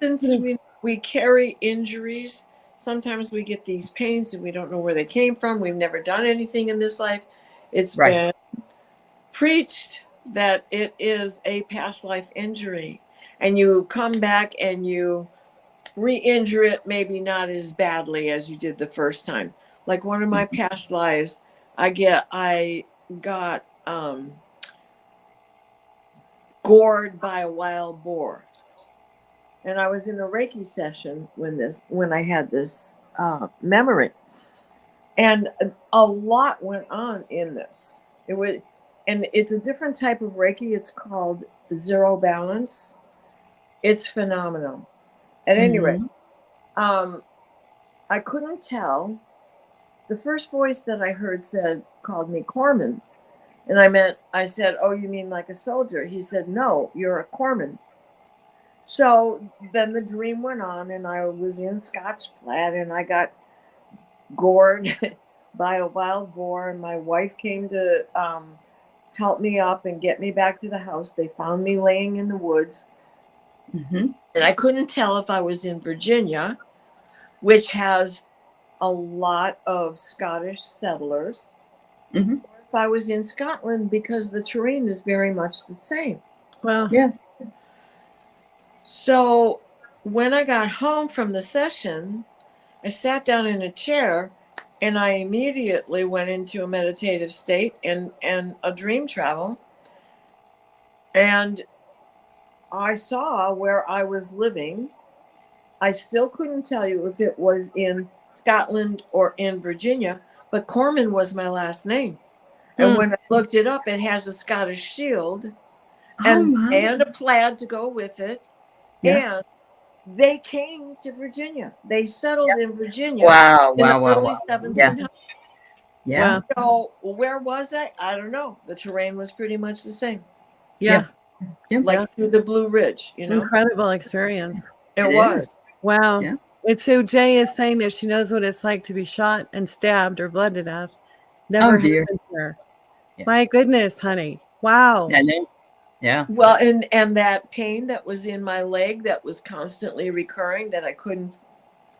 since we carry injuries. Sometimes we get these pains and we don't know where they came from. We've never done anything in this life. It's been preached that it is a past life injury, and you come back and you re-injure it, maybe not as badly as you did the first time. Like one of my past lives, I got gored by a wild boar. And I was in a Reiki session when I had this memory, and a lot went on in this. And it's a different type of Reiki. It's called Zero Balance. It's phenomenal. At any rate, I couldn't tell. The first voice that I heard called me Corpsman, and I said, "Oh, you mean like a soldier?" He said, "No, you're a corpsman." So then the dream went on, and I was in Scotch Plaid, and I got gored by a wild boar, and my wife came to help me up and get me back to the house. They found me laying in the woods, and I couldn't tell if I was in Virginia, which has a lot of Scottish settlers, or if I was in Scotland, because the terrain is very much the same. Well, yeah. So when I got home from the session, I sat down in a chair and I immediately went into a meditative state and a dream travel. And I saw where I was living. I still couldn't tell you if it was in Scotland or in Virginia, but Corpsman was my last name. And when I looked it up, it has a Scottish shield and a plaid to go with it. And they came to Virginia. They settled in Virginia in the early 1700s. Yeah. So where was I? I don't know. The terrain was pretty much the same. Yeah. Like through the Blue Ridge, Incredible experience. It was. Wow. Yeah. And so Jay is saying that she knows what it's like to be shot and stabbed or bled to death. Never happened to her. Yeah. My goodness, honey. Wow. Yeah. Well, and that pain that was in my leg that was constantly recurring that I couldn't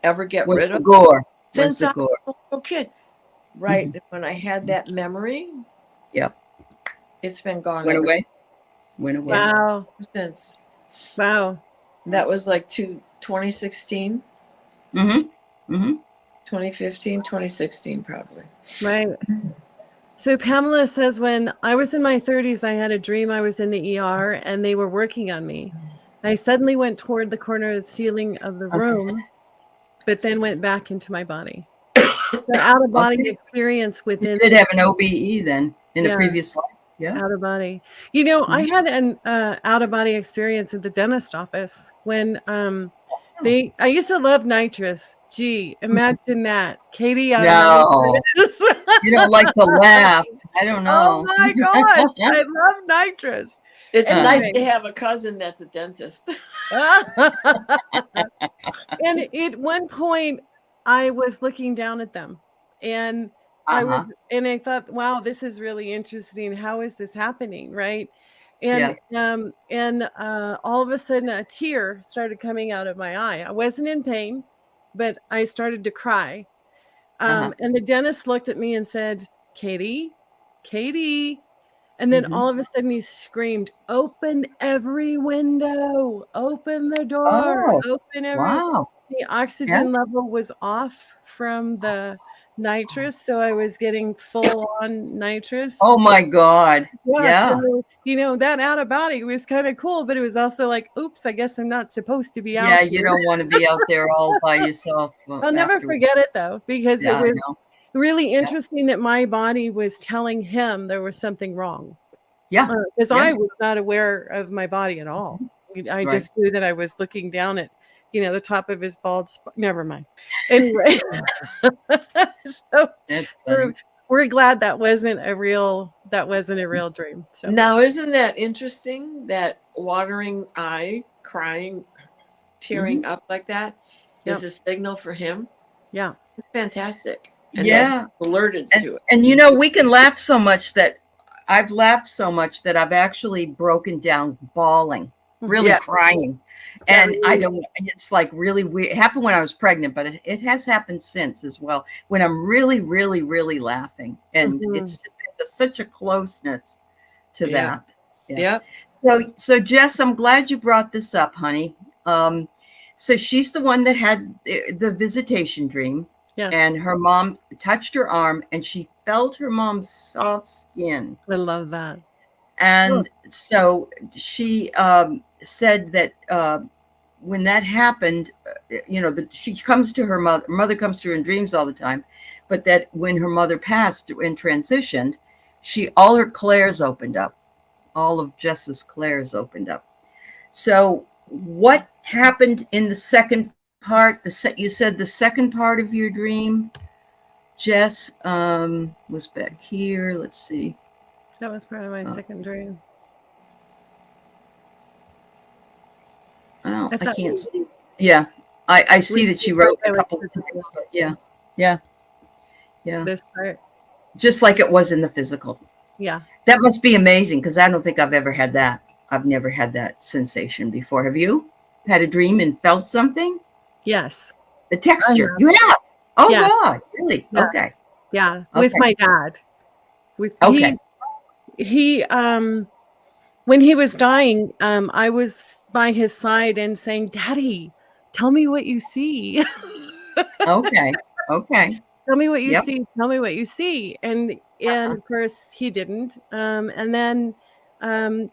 ever get rid of. Gore. Since I was a little kid. Right. When I had that memory. Yep. It's been gone. Went away. Wow. Since. Wow. That was like 2016. 2015, 2016 probably. Right. So Pamela says, when I was in my 30s, I had a dream I was in the ER and they were working on me. I suddenly went toward the corner of the ceiling of the room, but then went back into my body. So out of body experience within. You did have an OBE then in the previous life. Yeah. Out of body. I had an out of body experience at the dentist office when I used to love nitrous. Gee, imagine that. Katie. No. You don't like to laugh. I don't know. Oh my God. I love nitrous. It's nice to have a cousin that's a dentist. And at one point I was looking down at them and I thought, wow, this is really interesting. How is this happening? Right. And all of a sudden a tear started coming out of my eye. I wasn't in pain, but I started to cry. And the dentist looked at me and said, Katie. And then all of a sudden he screamed, open every window, open the door, open every. Wow. The oxygen level was off from the nitrous. So I was getting full on nitrous. Oh my God. Yeah. So, that out of body was kind of cool, but it was also like, oops, I guess I'm not supposed to be out. Yeah. You don't want to be out there all by yourself. I'll never forget it though, because it was really interesting that my body was telling him there was something wrong. Yeah. Because Yeah. I was not aware of my body at all. I Right. just knew that I was looking down at, the top of his bald spot. Never mind. Anyway, so That's we're, funny. we're glad that wasn't a real dream. So Now, isn't that interesting that watering eye, crying, tearing up like that is a signal for him? Yeah. It's fantastic. And Yeah. that alerted to it. And we can laugh so much that I've laughed so much that I've actually broken down bawling, really crying. And I don't, it's like really weird. It happened when I was pregnant, but it has happened since as well, when I'm really, really, really laughing. And it's just, such a closeness to that. Yeah. So Jess, I'm glad you brought this up, honey. So she's the one that had the visitation dream. Yes. And her mom touched her arm and she felt her mom's soft skin. I love that. And so she said that when that happened, she comes to her mother comes to her in dreams all the time, but that when her mother passed and transitioned, all her clairs opened up. All of Jess's clairs opened up. So what happened in the second part? You said the second part of your dream, Jess, was back here. Let's see. That was part of my second dream. Oh, I can't see. Yeah, I see that she wrote a couple of things, but yeah. This part. Just like it was in the physical. Yeah. That must be amazing because I don't think I've ever had that. I've never had that sensation before. Have you had a dream and felt something? Yes. The texture. You have? Oh, yes. God. Really? Yes. Okay. Yeah. With my dad. He when he was dying, I was by his side and saying, "Daddy, tell me what you see." Okay. Tell me what you see. Tell me what you see. And of course he didn't. And then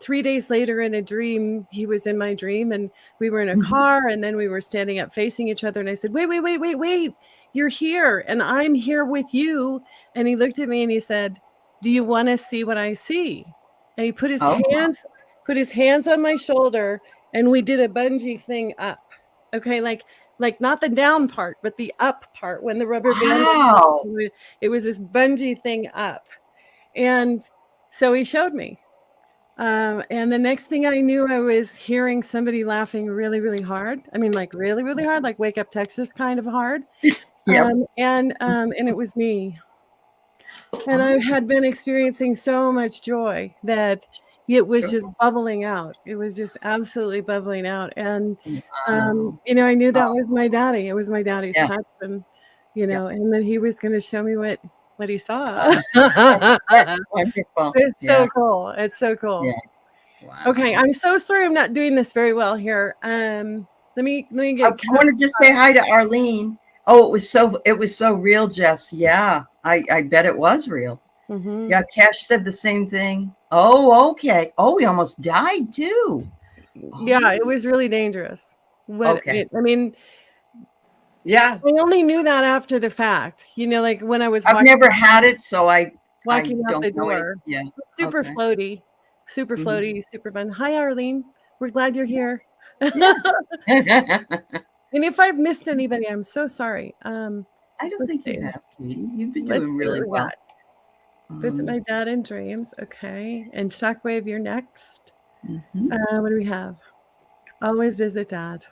3 days later in a dream, he was in my dream and we were in a car and then we were standing up facing each other. And I said, wait, you're here and I'm here with you. And he looked at me and he said, do you want to see what I see? And he put his hands on my shoulder and we did a bungee thing up. Okay. Like not the down part, but the up part when the rubber band, it was this bungee thing up. And so he showed me. And the next thing I knew, I was hearing somebody laughing really, really hard. I mean, like really, really hard, like Wake Up Texas kind of hard. And it was me. And I had been experiencing so much joy that it was just bubbling out. It was just absolutely bubbling out. And, I knew that was my daddy. It was my daddy's touch. And, and then he was going to show me what he saw. Wonderful. It's so cool. It's so cool. Yeah. Wow. Okay. I'm so sorry I'm not doing this very well here. Let me get. I want to just say hi to Arlene. Oh, it was so real, Jess. Yeah. I bet it was real. Mm-hmm. Yeah, Cash said the same thing. Oh, okay. Oh, he almost died too. Yeah, it was really dangerous. Okay. Yeah. I only knew that after the fact. Like when I was I've never had it, so walking out the door. Yeah. Super floaty, super fun. Hi, Arlene. We're glad you're here. Yeah. And if I've missed anybody, I'm so sorry. I don't think you have, Katie. You've been doing really well. Visit my dad in dreams. Okay. And Shockwave, you're next. Mm-hmm. What do we have? Always visit dad.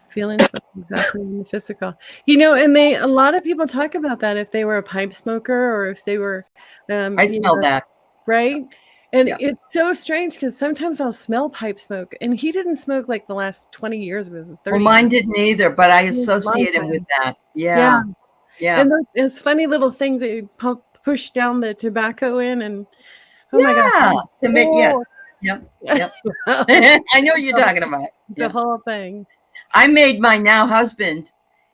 Feelings exactly in the physical. And a lot of people talk about that if they were a pipe smoker or if they were I smell that. Right. And it's so strange because sometimes I'll smell pipe smoke and he didn't smoke like the last 20 years of his 30 Well, mine didn't either, but I associate him with that. Yeah. And those funny little things that you push down the tobacco in and my gosh. To make Yep. I know what you're talking about. The whole thing. I made my now husband,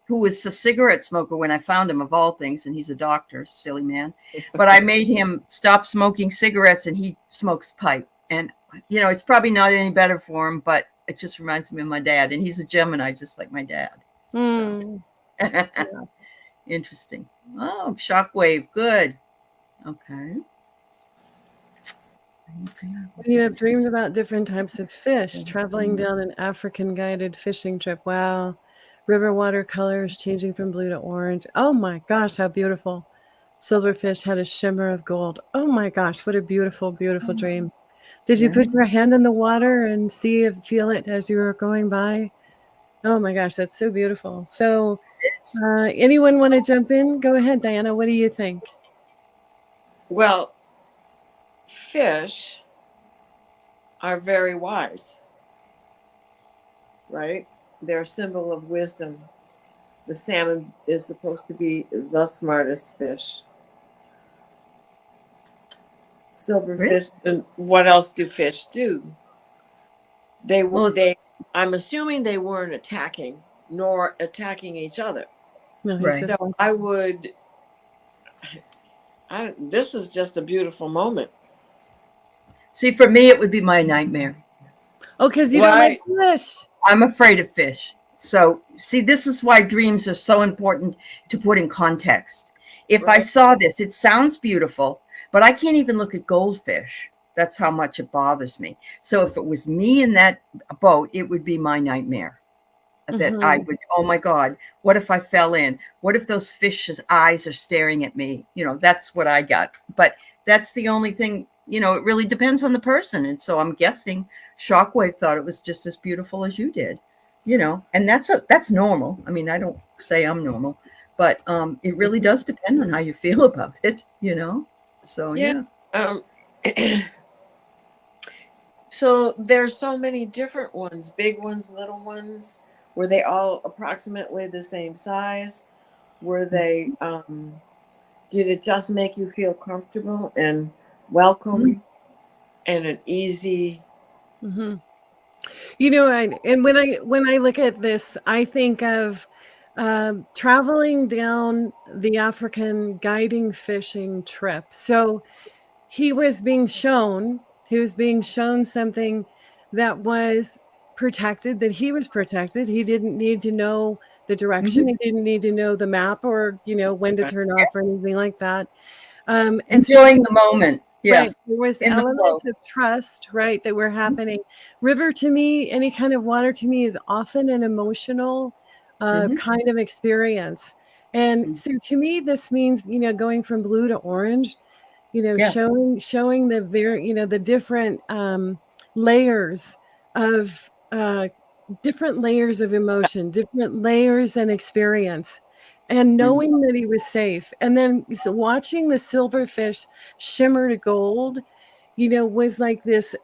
who was a cigarette smoker when I found him, of all things, and he's a doctor, silly man. But I made him stop smoking cigarettes, and he smokes pipe. And, it's probably not any better for him, but it just reminds me of my dad. And he's a Gemini, just like my dad. So. Interesting. Oh, Shockwave. Good. Okay. When you have dreamed about different types of fish, traveling down an African guided fishing trip. Wow. River watercolors changing from blue to orange. Oh my gosh, how beautiful. Silverfish had a shimmer of gold. Oh my gosh, what a beautiful, beautiful dream. Did you put your hand in the water and feel it as you were going by? Oh my gosh, that's so beautiful. So anyone want to jump in? Go ahead, Diana. What do you think? Well, fish are very wise, right? They're a symbol of wisdom. The salmon is supposed to be the smartest fish. Silverfish, and what else do fish do? I'm assuming they weren't attacking, nor attacking each other. No, Right. So this is just a beautiful moment. See, for me, it would be my nightmare. Oh, because you don't like fish. I'm afraid of fish. So, see, this is why dreams are so important to put in context. If I saw this, it sounds beautiful, but I can't even look at goldfish. That's how much it bothers me. So if it was me in that boat, it would be my nightmare. That I would, oh my God, what if I fell in? What if those fish's eyes are staring at me? You know, that's what I got. But that's the only thing, you know, it really depends on the person. And so I'm guessing Shockwave thought it was just as beautiful as you did, you know, and that's normal. I mean, I don't say I'm normal, but it really does depend on how you feel about it, you know? So, yeah. So there's so many different ones, big ones, little ones. Were they all approximately the same size? Were they, did it just make you feel comfortable and welcome and an easy? You know, and when I look at this, I think of traveling down the African guiding fishing trip. So he was being shown something that was protected, that he was protected. He didn't need to know the direction. He didn't need to know the map or, you know, when to turn off or anything like that. Enjoying the moment. Yeah. Right. There was elements of trust, right, that were happening. River to me, any kind of water to me is often an emotional kind of experience. And so to me, this means, you know, going from blue to orange, you know, showing the you know, the different layers of emotion, different layers and experience, and knowing that he was safe. And then watching the silverfish shimmer to gold, you know, was like this.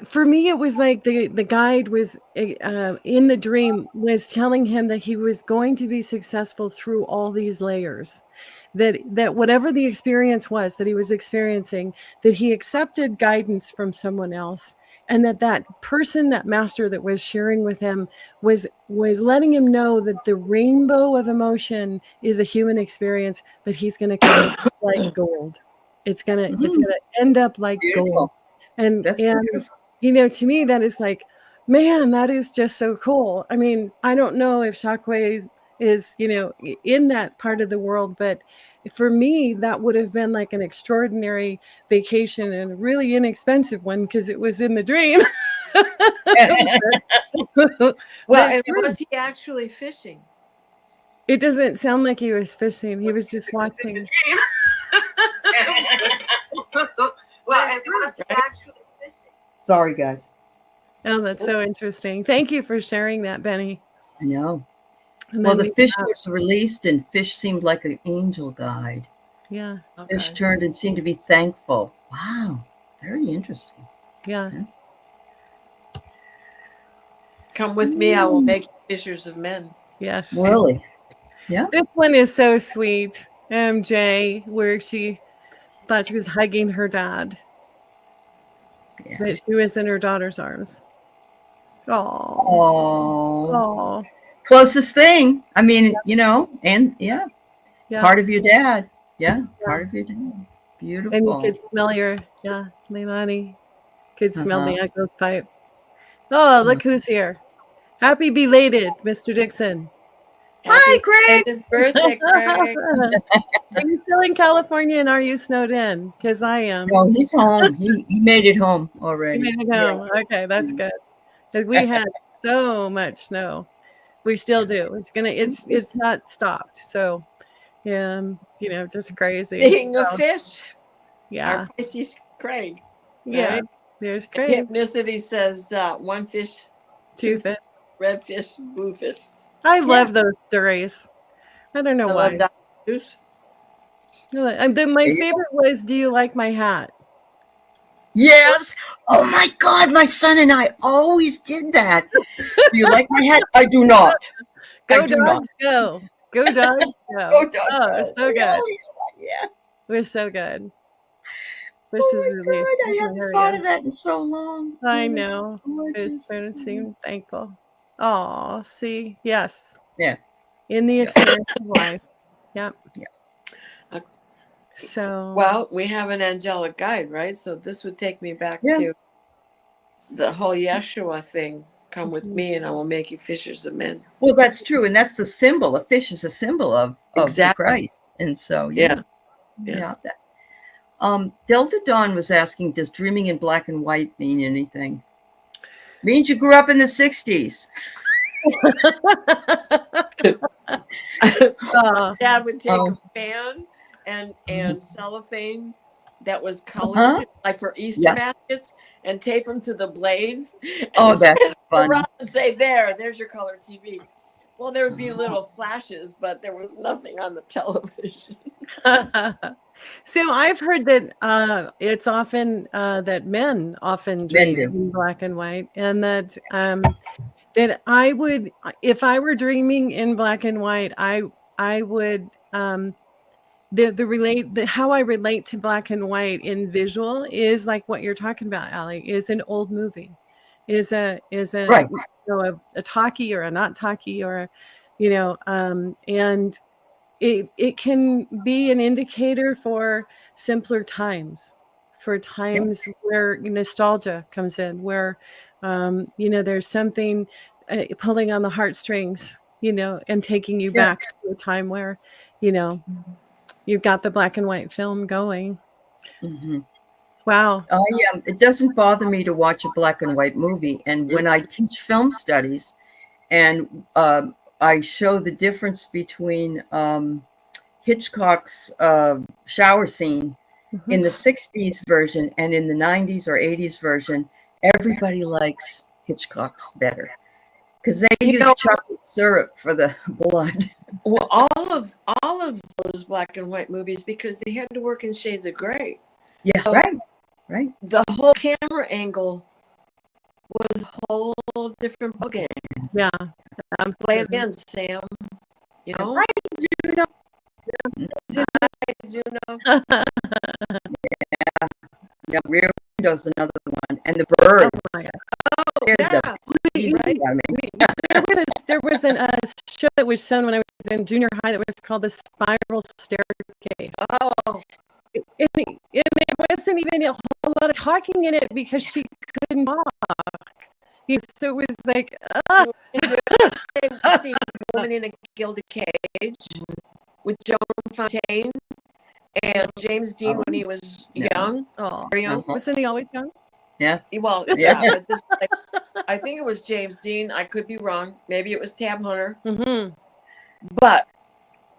For me, it was like the guide was in the dream was telling him that he was going to be successful through all these layers. That whatever the experience was that he was experiencing, that he accepted guidance from someone else, and that person, that master that was sharing with him was letting him know that the rainbow of emotion is a human experience, but he's going to come like gold. It's gonna end up like gold. And beautiful. You know, to me, that is like, man, that is just so cool. I mean, I don't know if Shockwave is, you know, in that part of the world, but for me, that would have been like an extraordinary vacation and a really inexpensive one because it was in the dream. Well, and was he actually fishing? It doesn't sound like he was fishing. He was just watching. Well, and was he actually fishing? Sorry, guys. Oh, that's so interesting. Thank you for sharing that, Benny. I know. Well, the fish was released, and fish seemed like an angel guide. Yeah. Fish turned and seemed to be thankful. Wow. Very interesting. Yeah. Come with me. I will make you fishers of men. Yes. Really? Yeah. This one is so sweet. MJ, where she thought she was hugging her dad. Yeah. But she was in her daughter's arms. Oh. Closest thing. I mean, you know, and part of your dad. Yeah, part of your dad. Beautiful. And you could smell Leilani. Could smell the uncle's pipe. Oh, look who's here. Happy belated, Mr. Dixon. Happy Hi, Craig. Happy birthday, Craig. Are you still in California and are you snowed in? Because I am. No, he's home. He made it home already. You made it home. Yeah. Okay, that's good. Because we had so much snow. We still do. It's not stopped. So, just crazy. Speaking of fish, yeah. our Pisces Craig. Yeah, right? There's Craig. Hypnicity says one fish, two fish, red fish, blue fish. I love those stories. I don't know why. Love juice. My favorite was, do you like my hat? Yes. Oh my God, my son and I always did that. Do you like my hat? I do not. Go dogs, go. Go dogs, go. Go dogs, oh, it was so good. Yeah. It was so good. Which is really God, I haven't thought of that in so long. I know. I just trying to seem thankful. Oh, see, yes. Yeah. In the experience of life. Yep. Yeah. So well, we have an angelic guide, right? So this would take me back to the whole Yeshua thing. Come with me and I will make you fishers of men. Well, that's true. And that's the symbol. A fish is a symbol of Christ. And so, Yes. Delta Dawn was asking, does dreaming in black and white mean anything? Means you grew up in the 60s. Dad would take a fan and cellophane that was colored, like for Easter baskets, and tape them to the blades. And that's fun. And say, there's your color TV. Well, there would be little flashes, but there was nothing on the television. So I've heard that it's often that men often dream in black and white, and that that I would, if I were dreaming in black and white, I would how I relate to black and white in visual is like what you're talking about, Aley, is an old movie, is a right. A talkie or a not talkie, or and it can be an indicator for simpler times, for times where nostalgia comes in, where there's something pulling on the heartstrings, and taking you back to a time where you've got the black and white film going. Mm-hmm. Wow. Oh yeah, it doesn't bother me to watch a black and white movie. And when I teach film studies, and I show the difference between Hitchcock's shower scene in the 60s version and in the 90s or 80s version, everybody likes Hitchcock's better because they use chocolate syrup for the blood. Well, all of those black and white movies, because they had to work in shades of gray. Yeah, so right. The whole camera angle was a whole different ballgame. Yeah. Play it again, Sam. You know? I do know. Yeah, Rear Window's another one. And the Birds. There was a show that was shown when I was in junior high that was called The Spiral Staircase. Oh. And there wasn't even a whole lot of talking in it because she couldn't talk. So it was like, see Woman in a Gilded Cage with Joan Fontaine and James Dean when he was young. Oh, very young. Wasn't he always young? Yeah. Well, yeah. But I think it was James Dean. I could be wrong. Maybe it was Tab Hunter. Mm-hmm. But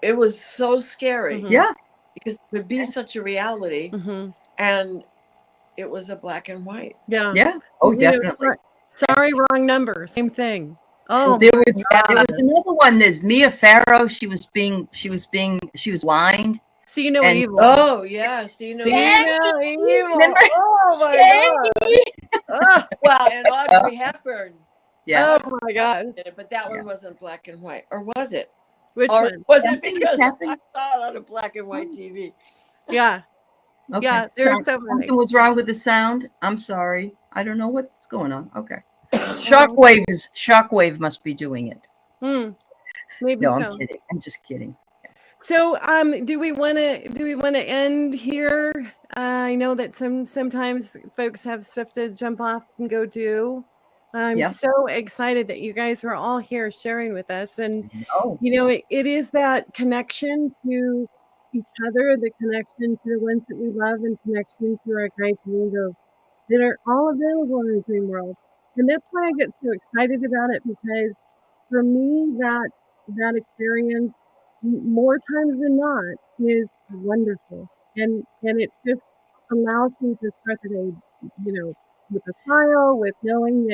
it was so scary. Mm-hmm. Yeah. Because it would be such a reality. Mm-hmm. And it was a black and white. Yeah. Yeah. Oh, definitely. Sorry, wrong number. Same thing. Oh, there was another one. There's Mia Farrow. She was blind. See no evil. Oh yeah, see no evil. Remember? Oh my God. Well, and Audrey Hepburn. Yeah. Oh my God. But that one wasn't black and white, or was it? Which one? Was it because I saw it on a black and white TV? Yeah. Okay. Yeah. Something was wrong with the sound. I'm sorry. I don't know what's going on. Okay. Shockwave must be doing it. Maybe no, so. I'm kidding. I'm just kidding. So, do we want to end here? I know that sometimes folks have stuff to jump off and go do. I'm Yeah. so excited that you guys are all here sharing with us. And, No. it is that connection to each other, the connection to the ones that we love, and connection to our guides and angels that are all available in the dream world. And that's why I get so excited about it, because for me, that experience, more times than not, is wonderful. And it just allows me to start the day, with a smile, with knowing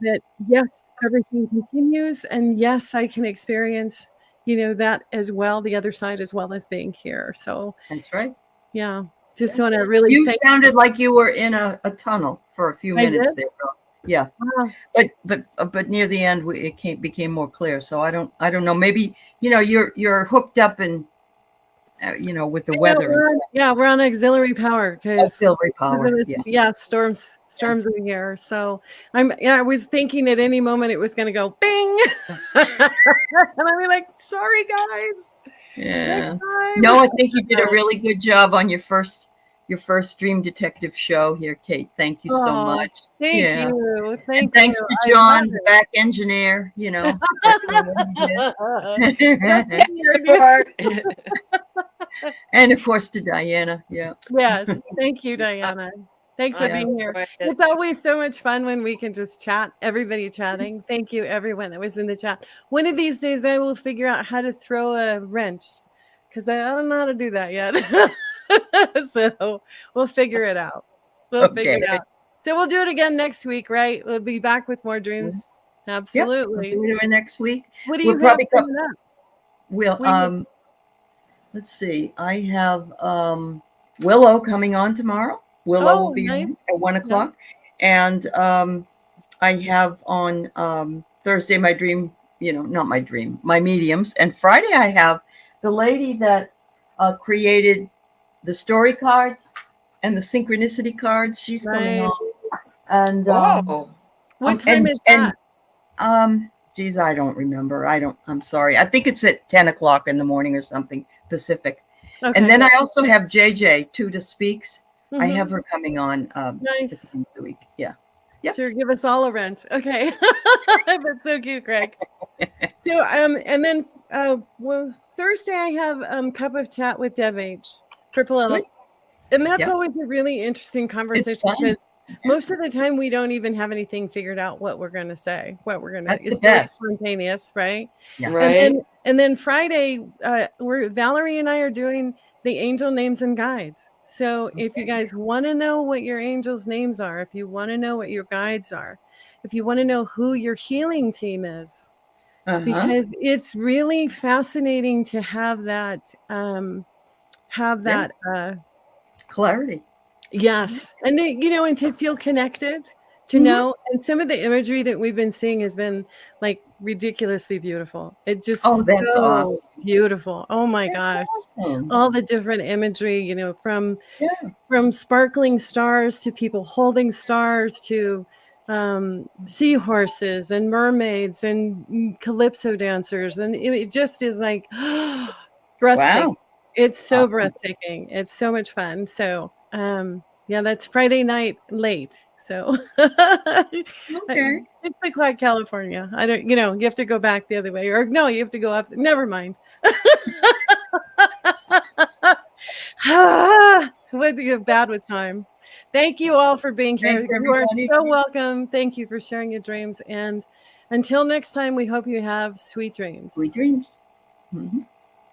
that yes, everything continues, and yes, I can experience, that as well, the other side, as well as being here. So That's right. yeah, just want to really You thank sounded like you were in a tunnel for a few I minutes did. there. Yeah. Wow. But near the end, it became more clear. So I don't know. Maybe you're hooked up and with the weather and stuff. Yeah, we're on auxiliary power because Auxiliary power. Yeah. storms are here. So I was thinking at any moment it was going to go bing, and I'm like, sorry guys. Yeah. No, I think you did a really good job on your first Dream Detective show here, Kate. Thank you so much. Thank you. And Thank thanks you. to John, the back engineer, and of course to Diana. Yeah. Yes. Thank you, Diana. Thanks for being here. It's always so much fun when we can just chat, everybody chatting. Thank you, everyone that was in the chat. One of these days, I will figure out how to throw a wrench, because I don't know how to do that yet. So we'll figure it out. Figure it out. So we'll do it again next week, right? We'll be back with more dreams. Absolutely. We'll do it next week. What do you have coming up? We'll let's see. I have Willow coming on tomorrow. Willow will be on at 1:00, and I have on Thursday my dream. Not my dream, my mediums, and Friday I have the lady that created the story cards and the synchronicity cards. She's coming on, and what time is that? Geez, I don't remember. I'm sorry. I think it's at 10:00 in the morning or something Pacific. Okay. And then I also have JJ Tuda Speaks. I have her coming on nice. the week. Yeah. Yep. Sure, give us all a rent. Okay. That's so cute, Greg. So and then Thursday I have Cup of Chat with Dev H. Triple L. And that's always a really interesting conversation, because most of the time we don't even have anything figured out what we're going to say, That's the best. Spontaneous, right? Yeah. Right. And then Friday, Valerie and I are doing the angel names and guides. So if you guys want to know what your angels' names are, if you want to know what your guides are, if you want to know who your healing team is, because it's really fascinating to have that clarity. Yes. And and to feel connected, to know. And some of the imagery that we've been seeing has been like ridiculously beautiful. It just that's awesome. Beautiful. Oh my gosh. Awesome. All the different imagery, from sparkling stars to people holding stars to seahorses and mermaids and calypso dancers. And it just is like breathtaking. Wow. It's so breathtaking. It's so much fun. So that's Friday night late. So 6:00 California. I don't, you have to go back the other way, or no, you have to go up. Never mind. What's bad with time? Thank you all for being here. Thanks, you are so welcome. Thank you for sharing your dreams. And until next time, we hope you have sweet dreams. Sweet dreams. Mm-hmm.